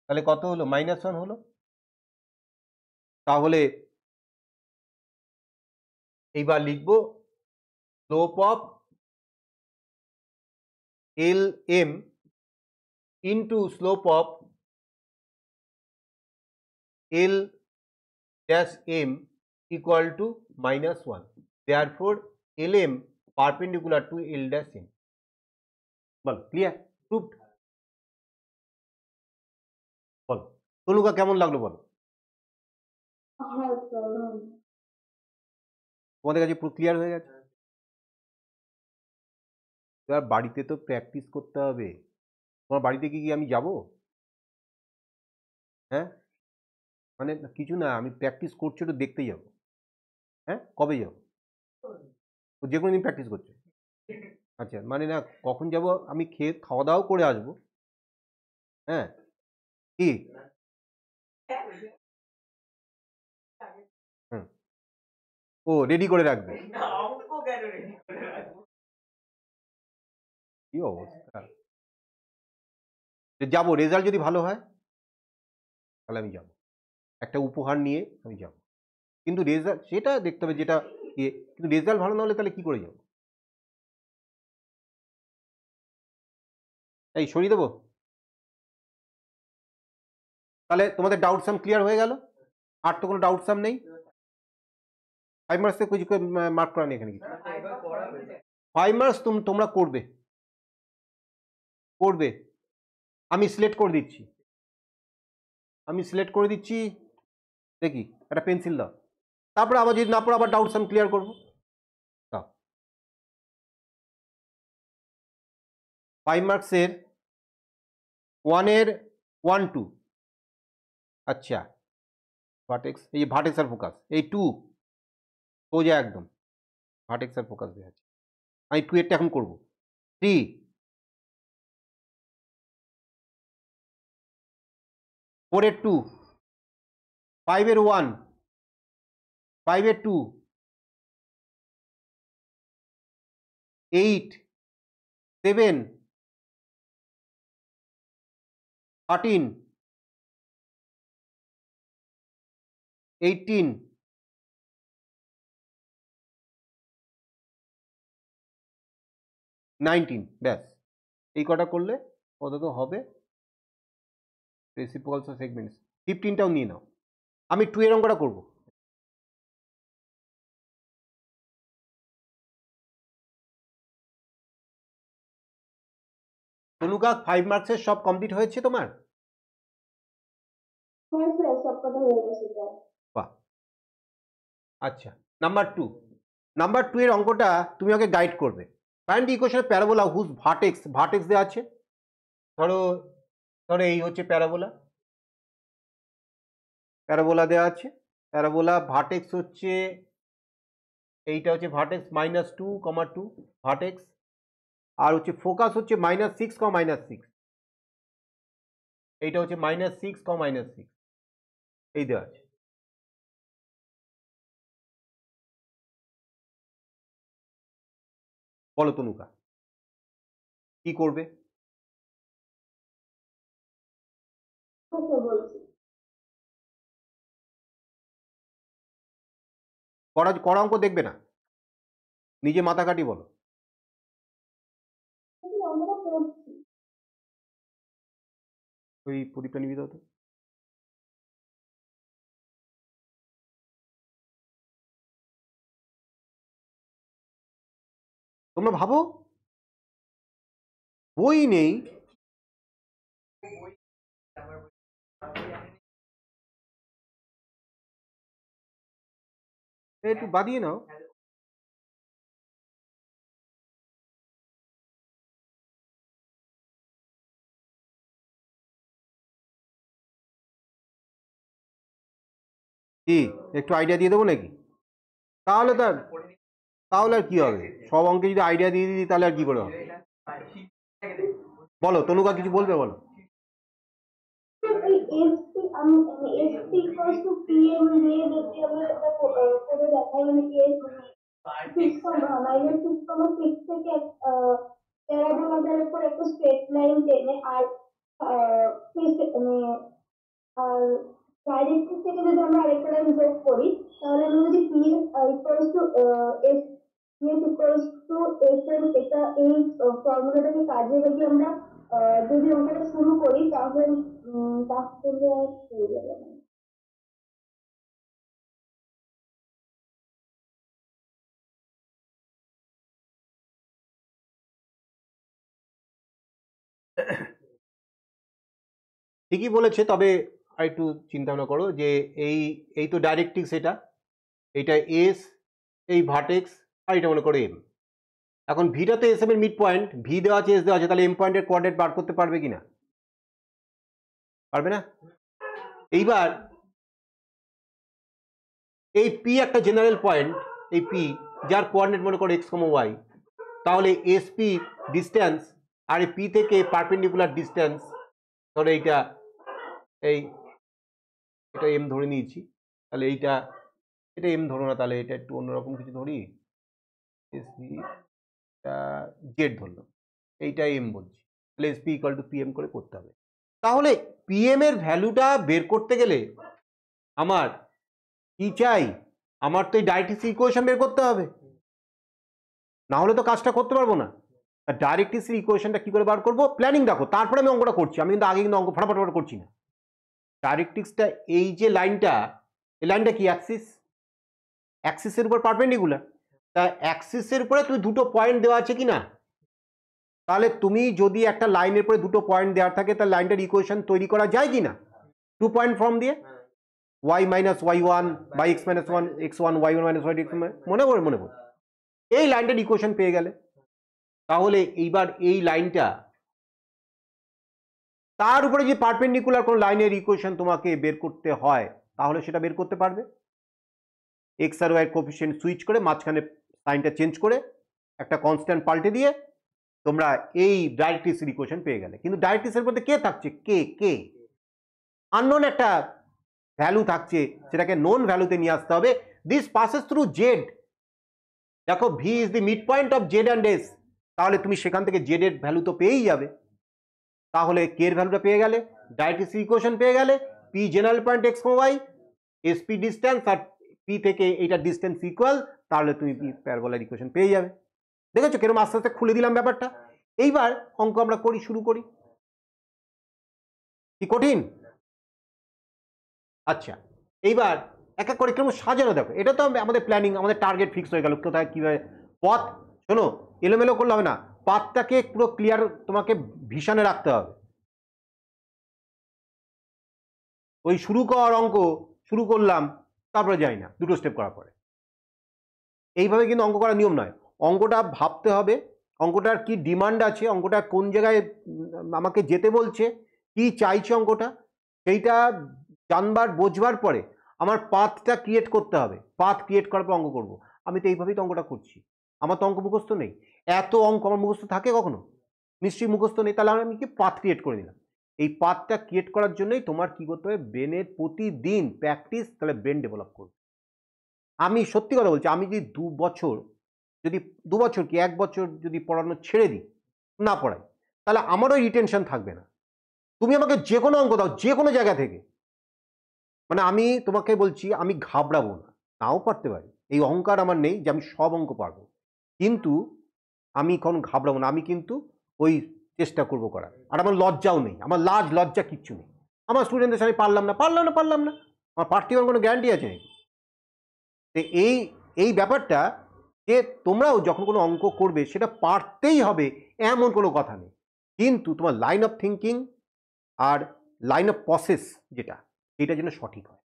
তাহলে কত হলো -1 হলো। তাহলে এইবার লিখবো slope of L M into slope of L dash M equal to -1, therefore L M perpendicular to L dash M. বলো ক্লিয়ার, প্রুভড। বলো তনুকা কেমন লাগলো বলো, হ্যাঁ স্যার। তোমাদের কাছে পুরো ক্লিয়ার হয়ে গেছে। এবার বাড়িতে তো প্র্যাকটিস করতে হবে, তোমার বাড়িতে কি আমি যাব, হ্যাঁ মানে কিছু না, আমি প্র্যাকটিস করছি একটু দেখতে যাব, হ্যাঁ কবে যাবো, যে কোনো দিন প্র্যাকটিস করছো, আচ্ছা মানে না কখন যাব, আমি খাওয়া দাওয়াও করে আসবো, হ্যাঁ কি হুম, ও রেডি করে রাখবে, কি অবস্থা, যাবো, রেজাল্ট যদি ভালো হয় তাহলে আমি যাব, একটা উপহার নিয়ে আমি যাব, কিন্তু রেজাল্ট সেটা দেখতে হবে যেটা ইয়ে, কিন্তু রেজাল্ট ভালো না হলে তাহলে কি করে যাবো, এই সরিয়ে দেবো। তাহলে তোমাদের ডাউট সাম ক্লিয়ার হয়ে গেল, আর তো কোনো ডাউট সাম নেই, 5 মার্কসে কিছু মার্ক করা নেই এখানে কিছু। 5 মার্কস তোমরা করবে আমি সিলেক্ট করে দিচ্ছি দেখি একটা পেন্সিল দাও, তারপরে আবার যদি না পড়ো আবার ডাউটস আমি ক্লিয়ার করবো। দাও 5 মার্কসের 1 এর 1 2, আচ্ছা ভার্টেক্স, এই যে ভার্টেক্স আর ফোকাস, এই 2 সোজা একদম ভার্টেক্স আর ফোকাস দেওয়া আছে, আমি 2 এরটা এখন করবো। 3 4 এর 2, 5 এর 1, 5 এর 2, 8 7 13 18 19, ব্যাস এই কটা করলে কত তো হবে রেসিপ্রোকালস অফ সেগমেন্টস। 15টাও নিয়ে নাও, আমি 2 এর অঙ্কটা করবো। তনুকা 5 মার্কসের সব কমপ্লিট হয়েছে তোমার? হ্যাঁ স্যার, সব কথা হয়ে গেছে স্যার। বাহ, আচ্ছা নাম্বার 2 এর অঙ্কটা তুমি ওকে গাইড করবে। Find the equation parabola whose vertex দেওয়া আছে, ধরো এই হচ্ছে প্যারাবোলা দেওয়া আছে, প্যারাবোলা ভার্টেক্স হচ্ছে এইটা হচ্ছে ভার্টেক্স -2, 2 ভার্টেক্স, আর হচ্ছে ফোকাস হচ্ছে -6, -6, এইটা হচ্ছে -6, -6 এই দেওয়া আছে। বলো তনুকা কি করবে? হ্যাঁ স্যার, বলছি। করা অঙ্ক দেখবে না, নিজে মাথা কাটি বলো। আমরা করছি। ওই প্রদীপটা নিবি দাও তো। তোমরা ভাবো বই নেই, একটু বাদিয়ে নাও। কি একটু আইডিয়া দিয়ে দেবো নাকি? তাহলে আর কি হবে, সব অঙ্কে যদি আইডিয়া দিয়ে দিই তাহলে আর কি করে হবে? বলো তনুকা কিছু বলবে, বলো। এসপি ইকুয়ালস টু পিএম দিয়ে যদি আমরা এটা করে দেখাই, মানে এস -6, থেকে প্যারাবোলার উপর একটা স্ট্রেট লাইন টেনে আর মানে আর ডাইরেক্ট্রিক্স থেকে যদি আমরা আরেকটা লাইন যোগ করি, তাহলে আমরা যদি P equals to S equals to S এর এটা এই ফর্মুলাটাকে কাজে লাগিয়ে আমরা যদি অঙ্কটা শুরু করি তাহলে হয়ে যাবে। ঠিকই বলেছে, তবে আর একটু চিন্তা ভাবনা করো যে এই তো ডাইরেক্ট্রিক্স, এইটা এস, এই ভার্টেক্স, আর এটা মনে করো এম। এখন ভিটা তো এস এম এর মিড পয়েন্ট, ভি দেওয়া আছে, এস দেওয়া আছে, তাহলে এম পয়েন্টের কোঅর্ডিনেট বার করতে পারবে কিনা? পারবে না। এইবার এই পি একটা জেনারেল পয়েন্ট, এই পি যার কোঅর্ডিনেট মনে করো এক্স, ওয়াই, তাহলে এস পি ডিস্টেন্স আর এই পি থেকে পারপেন্ডিকুলার ডিস্টেন্স, ধরো এটা এম ধরে নিয়েছি, তাহলে এটা এম ধরো না, তাহলে এটা একটু অন্যরকম কিছু ধরি, এসপি জেড ধরলাম, এইটা এম বলছি, তাহলে এসপি ইকুয়াল টু পিএম করে করতে হবে। তাহলে পিএম এর ভ্যালুটা বের করতে গেলে আমার কি চাই? আমার তো এই ডাইরেক্ট্রিক্স ইকুয়েশন বের করতে হবে, না হলে তো কাজটা করতে পারবো না। ডাইরেক্ট্রিক্স ইকুয়েশনটা কি করে বার করবো, প্ল্যানিং দেখো, তারপরে আমি অঙ্কটা করছি। আমি কিন্তু আগে কিন্তু অঙ্ক ফটাফট করছি না। ডাইরেক্ট্রিক্সটা এই যে লাইনটা, এই লাইনটা কি অ্যাক্সিসের উপর পারপেন্ডিকুলার, তা অ্যাক্সিসের উপরে তুমি দুটো পয়েন্ট দেওয়া আছে কি না, তাহলে তুমি যদি একটা লাইনের উপরে দুটো পয়েন্ট দেওয়া থাকে তাহলে লাইনটার ইকুয়েশন তৈরি করা যায় কি না, 2 পয়েন্ট ফর্ম দিয়ে y minus y1 by x minus 1 x1 y1 minus y মনে পড়ে এই লাইনটার ইকুয়েশন পেয়ে গেলে। তাহলে এইবার এই লাইনটা তার উপরে যে পারপেন্ডিকুলার কোন লাইনের ইকুয়েশন তোমাকে বের করতে হয় তাহলে সেটা বের করতে পারবে। এক্স আর ওয়াই কোফিশিয়েন্ট সুইচ করে মাঝখানে সাইনটা চেঞ্জ করে একটা কনস্ট্যান্ট পাল্টে দিয়ে তোমরা এই ডাইরেক্ট্রিক্সের ইকুয়েশন পেয়ে গেলে। কিন্তু ডাইরেক্ট্রিক্সের মধ্যে কে থাকছে, কে আননোন একটা ভ্যালু থাকছে, সেটাকে নোন ভ্যালুতে নিয়ে আসতে হবে। This passes through Z. দেখো V is the mid point of Z and S, তাহলে তুমি সেখান থেকে জেড এর ভ্যালু তো পেয়েই যাবে। তাহলে কে এর ভ্যালুটা পেয়ে গেলে, ডাইরেক্ট্রিক্স ইকুয়েশন পেয়ে গেলে, P general point x y, SP distance আর পি থেকে এইটা ডিস্টেন্স ইকুয়াল, তাহলে তুমি প্যারাবোলার ইকুয়েশন পেয়ে যাবে। দেখেছো কেরম আস্তে আস্তে খুলে দিলাম ব্যাপারটা। এইবার অঙ্ক আমরা শুরু করি। কি কঠিন? আচ্ছা, এইবার এক এক করে কেমন সাজানো, দেখো এটা তো আমাদের প্ল্যানিং, আমাদের টার্গেট ফিক্স হয়ে গেল কোথায় কিভাবে পথ। শোনো, এলোমেলো করলে হবে না, পাথটাকে পুরো ক্লিয়ার তোমাকে ভিশনে রাখতে হবে। ওই শুরু কর অঙ্ক শুরু করলাম তারপরে যাই না, দুটো স্টেপ করার পরে। এইভাবে কিন্তু অঙ্ক করার নিয়ম নয়, অঙ্কটা ভাবতে হবে, অঙ্কটার কি ডিমান্ড আছে, অঙ্কটা কোন জায়গায় আমাকে যেতে বলছে, কি চাইছে অঙ্কটা, সেইটা জানবার বোঝবার পরে আমার পাথটা ক্রিয়েট করতে হবে। পাথ ক্রিয়েট করার পর অঙ্ক করবো। আমি তো এইভাবেই তো অঙ্কটা করছি, আমার তো অঙ্ক মুখস্থ নেই। এত অঙ্ক আমার মুখস্থ থাকে কখনো? নিশ্চয়ই মুখস্থ নেই। তাহলে আমি কি পাথ ক্রিয়েট করে নিলাম। এই পাথটা ক্রিয়েট করার জন্যই তোমার কি করতে হবে, ব্রেনের প্রতিদিন প্র্যাকটিস, তাহলে ব্রেন ডেভেলপ করবে। আমি সত্যি কথা বলছি, আমি যদি 2 বছর, যদি 2 বছর কি 1 বছর যদি পড়ানো ছেড়ে দিই, না পড়াই, তাহলে আমারও রিটেনশন থাকবে না। তুমি আমাকে যে কোনো অঙ্ক দাও, যে কোনো জায়গা থেকে, মানে আমি তোমাকে বলছি আমি ঘাবড়াবো না, নাও পারতে পারি, এই অহংকার আমার নেই যে আমি সব অঙ্ক পারবো, কিন্তু আমি কোনো ঘাবড়াবো না, আমি কিন্তু ওই চেষ্টা করবো করার। আর আমার লজ্জাও নেই, আমার লজ্জা কিচ্ছু নেই। আমার স্টুডেন্টদের সামনে পারলাম না, আমার পার্থিবার কোনো গ্যারান্টি আছে নাকি? এই এই ব্যাপারটা যে তোমরাও যখন কোনো অঙ্ক করবে সেটা পারতেই হবে এমন কোনো কথা নেই, কিন্তু তোমার লাইন অফ থিঙ্কিং আর লাইন অফ প্রসেস যেটা, সেটা যেন সঠিক হয়।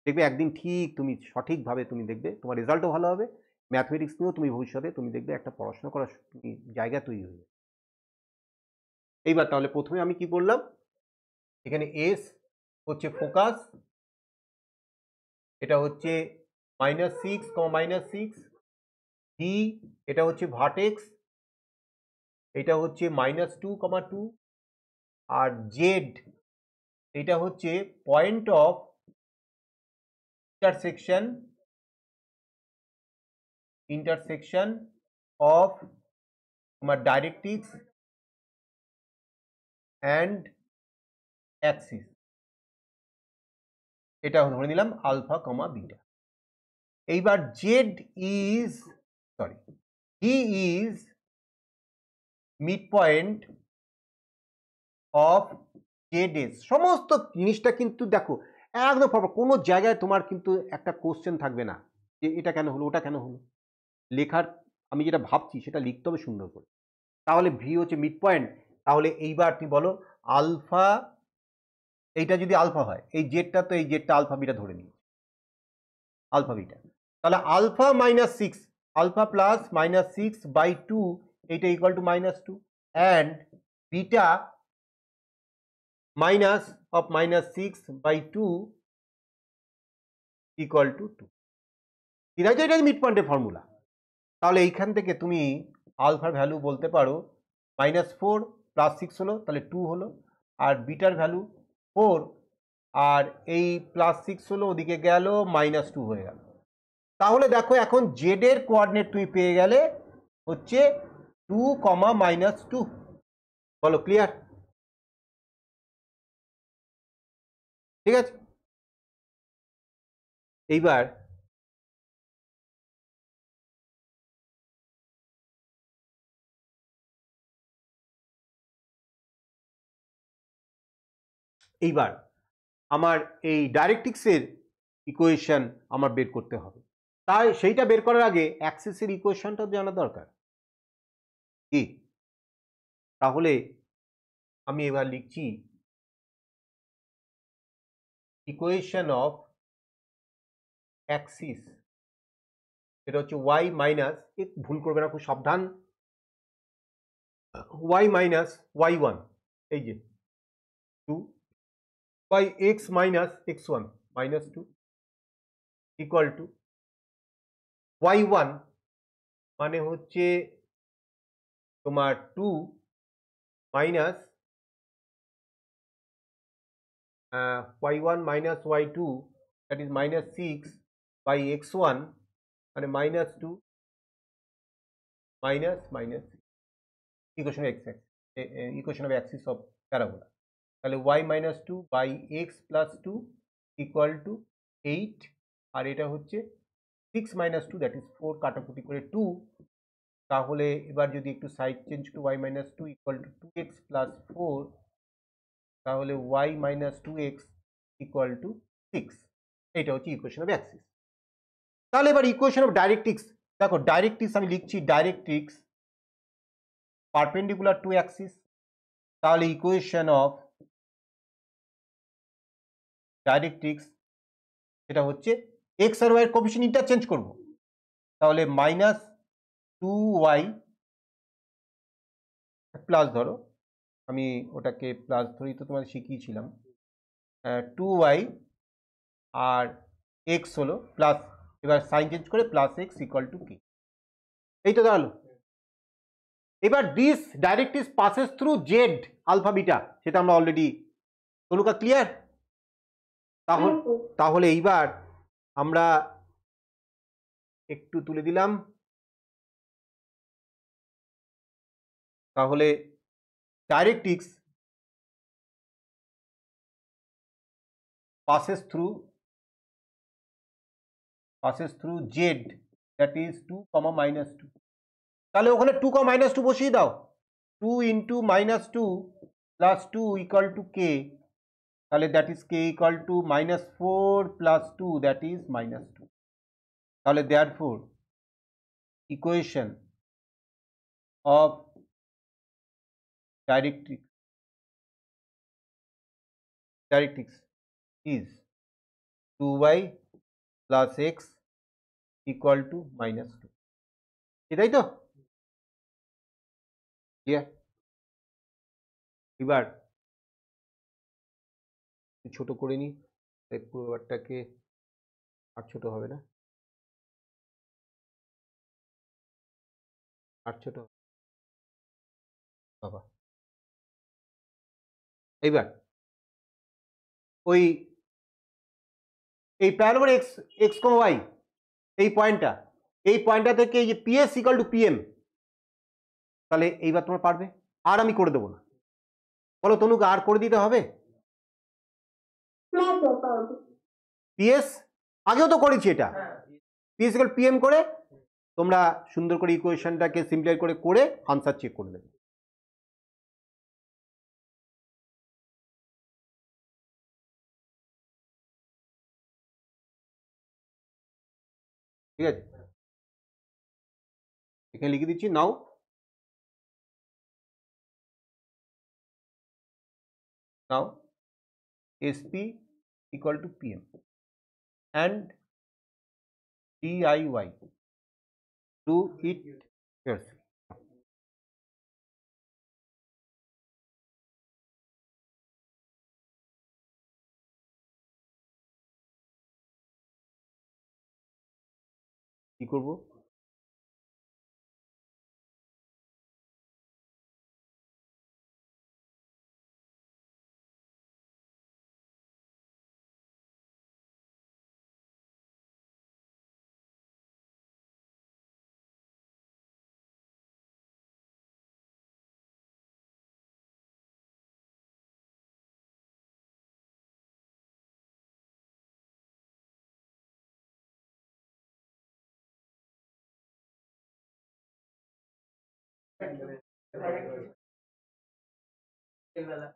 দেখবে একদিন ঠিক তুমি সঠিকভাবে তুমি দেখবে তোমার রেজাল্টও ভালো হবে, ম্যাথমেটিক্স নিয়েও তুমি ভবিষ্যতে তুমি দেখবে একটা পড়াশোনা করার জায়গা তৈরি হয়ে। এইবার তাহলে প্রথমে আমি কি বললাম, এখানে এস হচ্ছে ফোকাস, এটা হচ্ছে -6, ডি এটা হচ্ছে ভার্টেক্স, এটা হচ্ছে -2, আর জেড এটা হচ্ছে পয়েন্ট অফ ইন্টারসেকশন অফ তোমার ডাইরেক্ট্রিক্স অ্যান্ড অ্যাক্সিস, এটা ধরে নিলাম আলফা কমা বিটা। এইবার Z is he is mid point of Z S. সমস্ত জিনিসটা কিন্তু দেখো একদম কোনো জায়গায় তোমার কিন্তু একটা কোশ্চেন থাকবে না যে এটা কেন হলো, ওটা কেন হলো। লেখার আমি যেটা ভাবছি সেটা লিখতে হবে সুন্দর করে। তাহলে ভি হচ্ছে মিড পয়েন্ট, তাহলে এইবার তুমি বলো আলফা, এইটা যদি আলফা হয়, এই জেডটা তো এই জেডটা আলফা বিটা ধরে নিই, আলফা বিটা, তাহলে আলফা -6, আলফা প্লাস -6/2 এইটা equal to -2, and beta minus of -6/2 equal to 2। ঠিক আছে, এটা মিড পয়েন্টের ফর্মুলা। তাহলে এইখান থেকে তুমি আলফার ভ্যালু বলতে পারো -4 +6 হলো, তাহলে 2 হলো, আর বিটার ভ্যালু 4, আর এই +6 হলো, ওদিকে গেল -2 হয়ে গেল। তাহলে দেখো এখন জেড এর কোঅর্ডিনেট তুমি পেয়ে গেলে হচ্ছে 2, -2। বলো ক্লিয়ার? ঠিক আছে, এইবার আমার এই ডাইরেক্ট্রিক্সের ইকুয়েশন আমার বের করতে হবে। তাই সেইটা বের করার আগে অ্যাক্সিসের ইকুয়েশনটা জানা দরকার কি। তাহলে আমি এবার লিখছি ইকুয়েশন অফ অ্যাক্সিস, এটা হচ্ছে ওয়াই মাইনাস, ভুল করবে না, খুব সাবধান, ওয়াই মাইনাস ওয়াই ওয়ান, এই যে 2 by x minus x one minus 2 equal to y one মানে হচ্ছে তোমার 2 মাইনাস y1 minus y2 that is minus 6 by x1 মানে minus 2 minus minus 6 equation of equation of axis of parabola, তাহলে y minus 2 by x plus 2 equal to 8, আর এটা হচ্ছে 6 minus 2 that is 4 কাটাকুটি করে 2, তাহলে এবার যদি একটু side change to y minus 2 equal to 2x plus 4, তাহলে y minus 2x equal to 6, এটা হচ্ছে ইকুয়েশন অফ অ্যাক্সিস। তাহলে এবার ইকুয়েশন অফ ডাইরেক্ট্রিক্স, দেখো ডাইরেক্ট্রিক্স আমি লিখছি ডাইরেক্ট্রিক্স পারপেন্ডিকুলার টু অ্যাক্সিস, তাহলে ইকুয়েশন অফ ডাইরেক্ট্রিক্স সেটা হচ্ছে এক্স আর ওয়াই এর কোএফিসিয়েন্ট ইন্টারচেঞ্জ করব, তাহলে মাইনাস 2y প্লাস, ধরো আমি ওটাকে প্লাস ধরেই তো তোমাদের শিখিয়েছিলাম, 2y আর x হলো প্লাস, এবার সাইন চেঞ্জ করে প্লাস এক্স ইকুয়াল টু কি, এই তো দাঁড়ালো। এবার this directrix passes through Z alpha beta, সেটা আমরা অলরেডি, তনুকা ক্লিয়ার? তাহলে এইবার আমরা একটু তুলে দিলাম, তাহলে directrix passes through z that is 2 comma minus 2, তাহলে ওখানে 2 comma minus 2 বসিয়ে দাও, 2 into minus 2 plus 2 equal to k, তাহলে that is k equal to minus 4 plus 2 that is minus 2, তাহলে therefore equation of directrix is 2y plus x equal to minus 2, এটাই তো clear? এবার ছোট করে নি, পুরোটাকে আর ছোট হবে না, আর ছোট বাবা। এইবার ওই এই parabola x x comma Y এই পয়েন্টটা থেকে এই যে পিএস ইকুয়াল টু পিএম, তাহলে এইবার তোমার পারবে, আর আমি করে দেবো না, বলো তনুকে আর করে দিতে হবে? পিএস আগেও তো করেছি, এটা পিএস ইকুয়াল পিএম করে তোমরা সুন্দর করে ইকুয়েশনটাকে সিম্পলিফাই করে আনসার চেক করে দেবে। ঠিক আছে, এখানে লিখে দিচ্ছি নাও SP equal to PM and DIY, do it yourself. কি করব?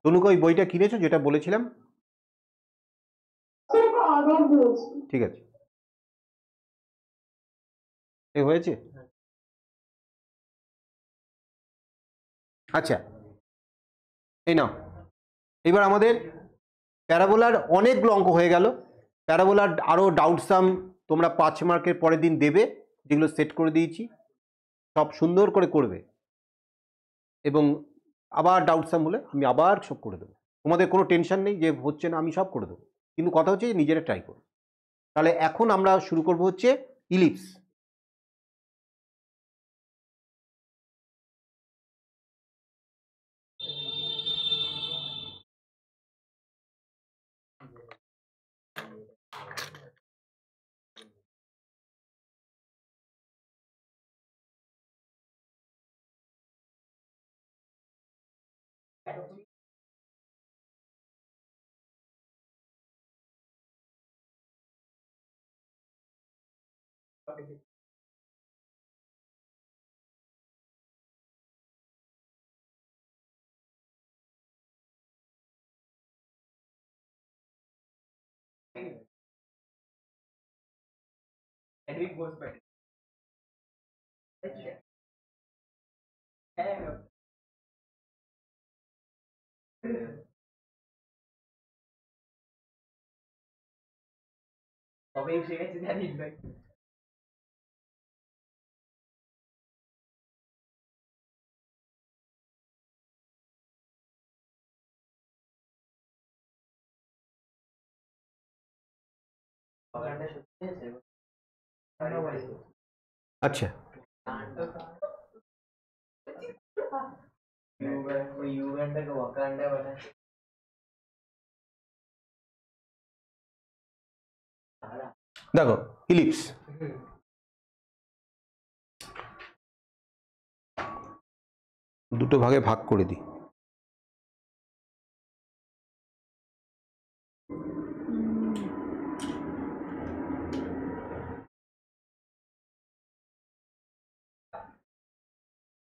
তনুকা ওই বইটা কিনেছো যেটা বলেছিলাম? ঠিক আছে। এই হয়েছে? আচ্ছা, এই নাও, এবার আমাদের প্যারাবোলার অনেকগুলো অঙ্ক হয়ে গেল। প্যারাবোলার আরও ডাউট সাম তোমরা 5 মার্কের পরের দিন দেবে, যেগুলো সেট করে দিয়েছি, সব সুন্দর করে করবে, এবং আবার ডাউট সাম হলে আমি আবার সব করে দেবো। তোমাদের কোনো টেনশন নেই যে হচ্ছে না, আমি সব করে দেবো, কিন্তু কথা হচ্ছে যে নিজেরা ট্রাই করো। তাহলে এখন আমরা শুরু করব হচ্ছে ইলিপস। আচ্ছা, দেখো ইলিপস দুটো ভাগে ভাগ করে দিই।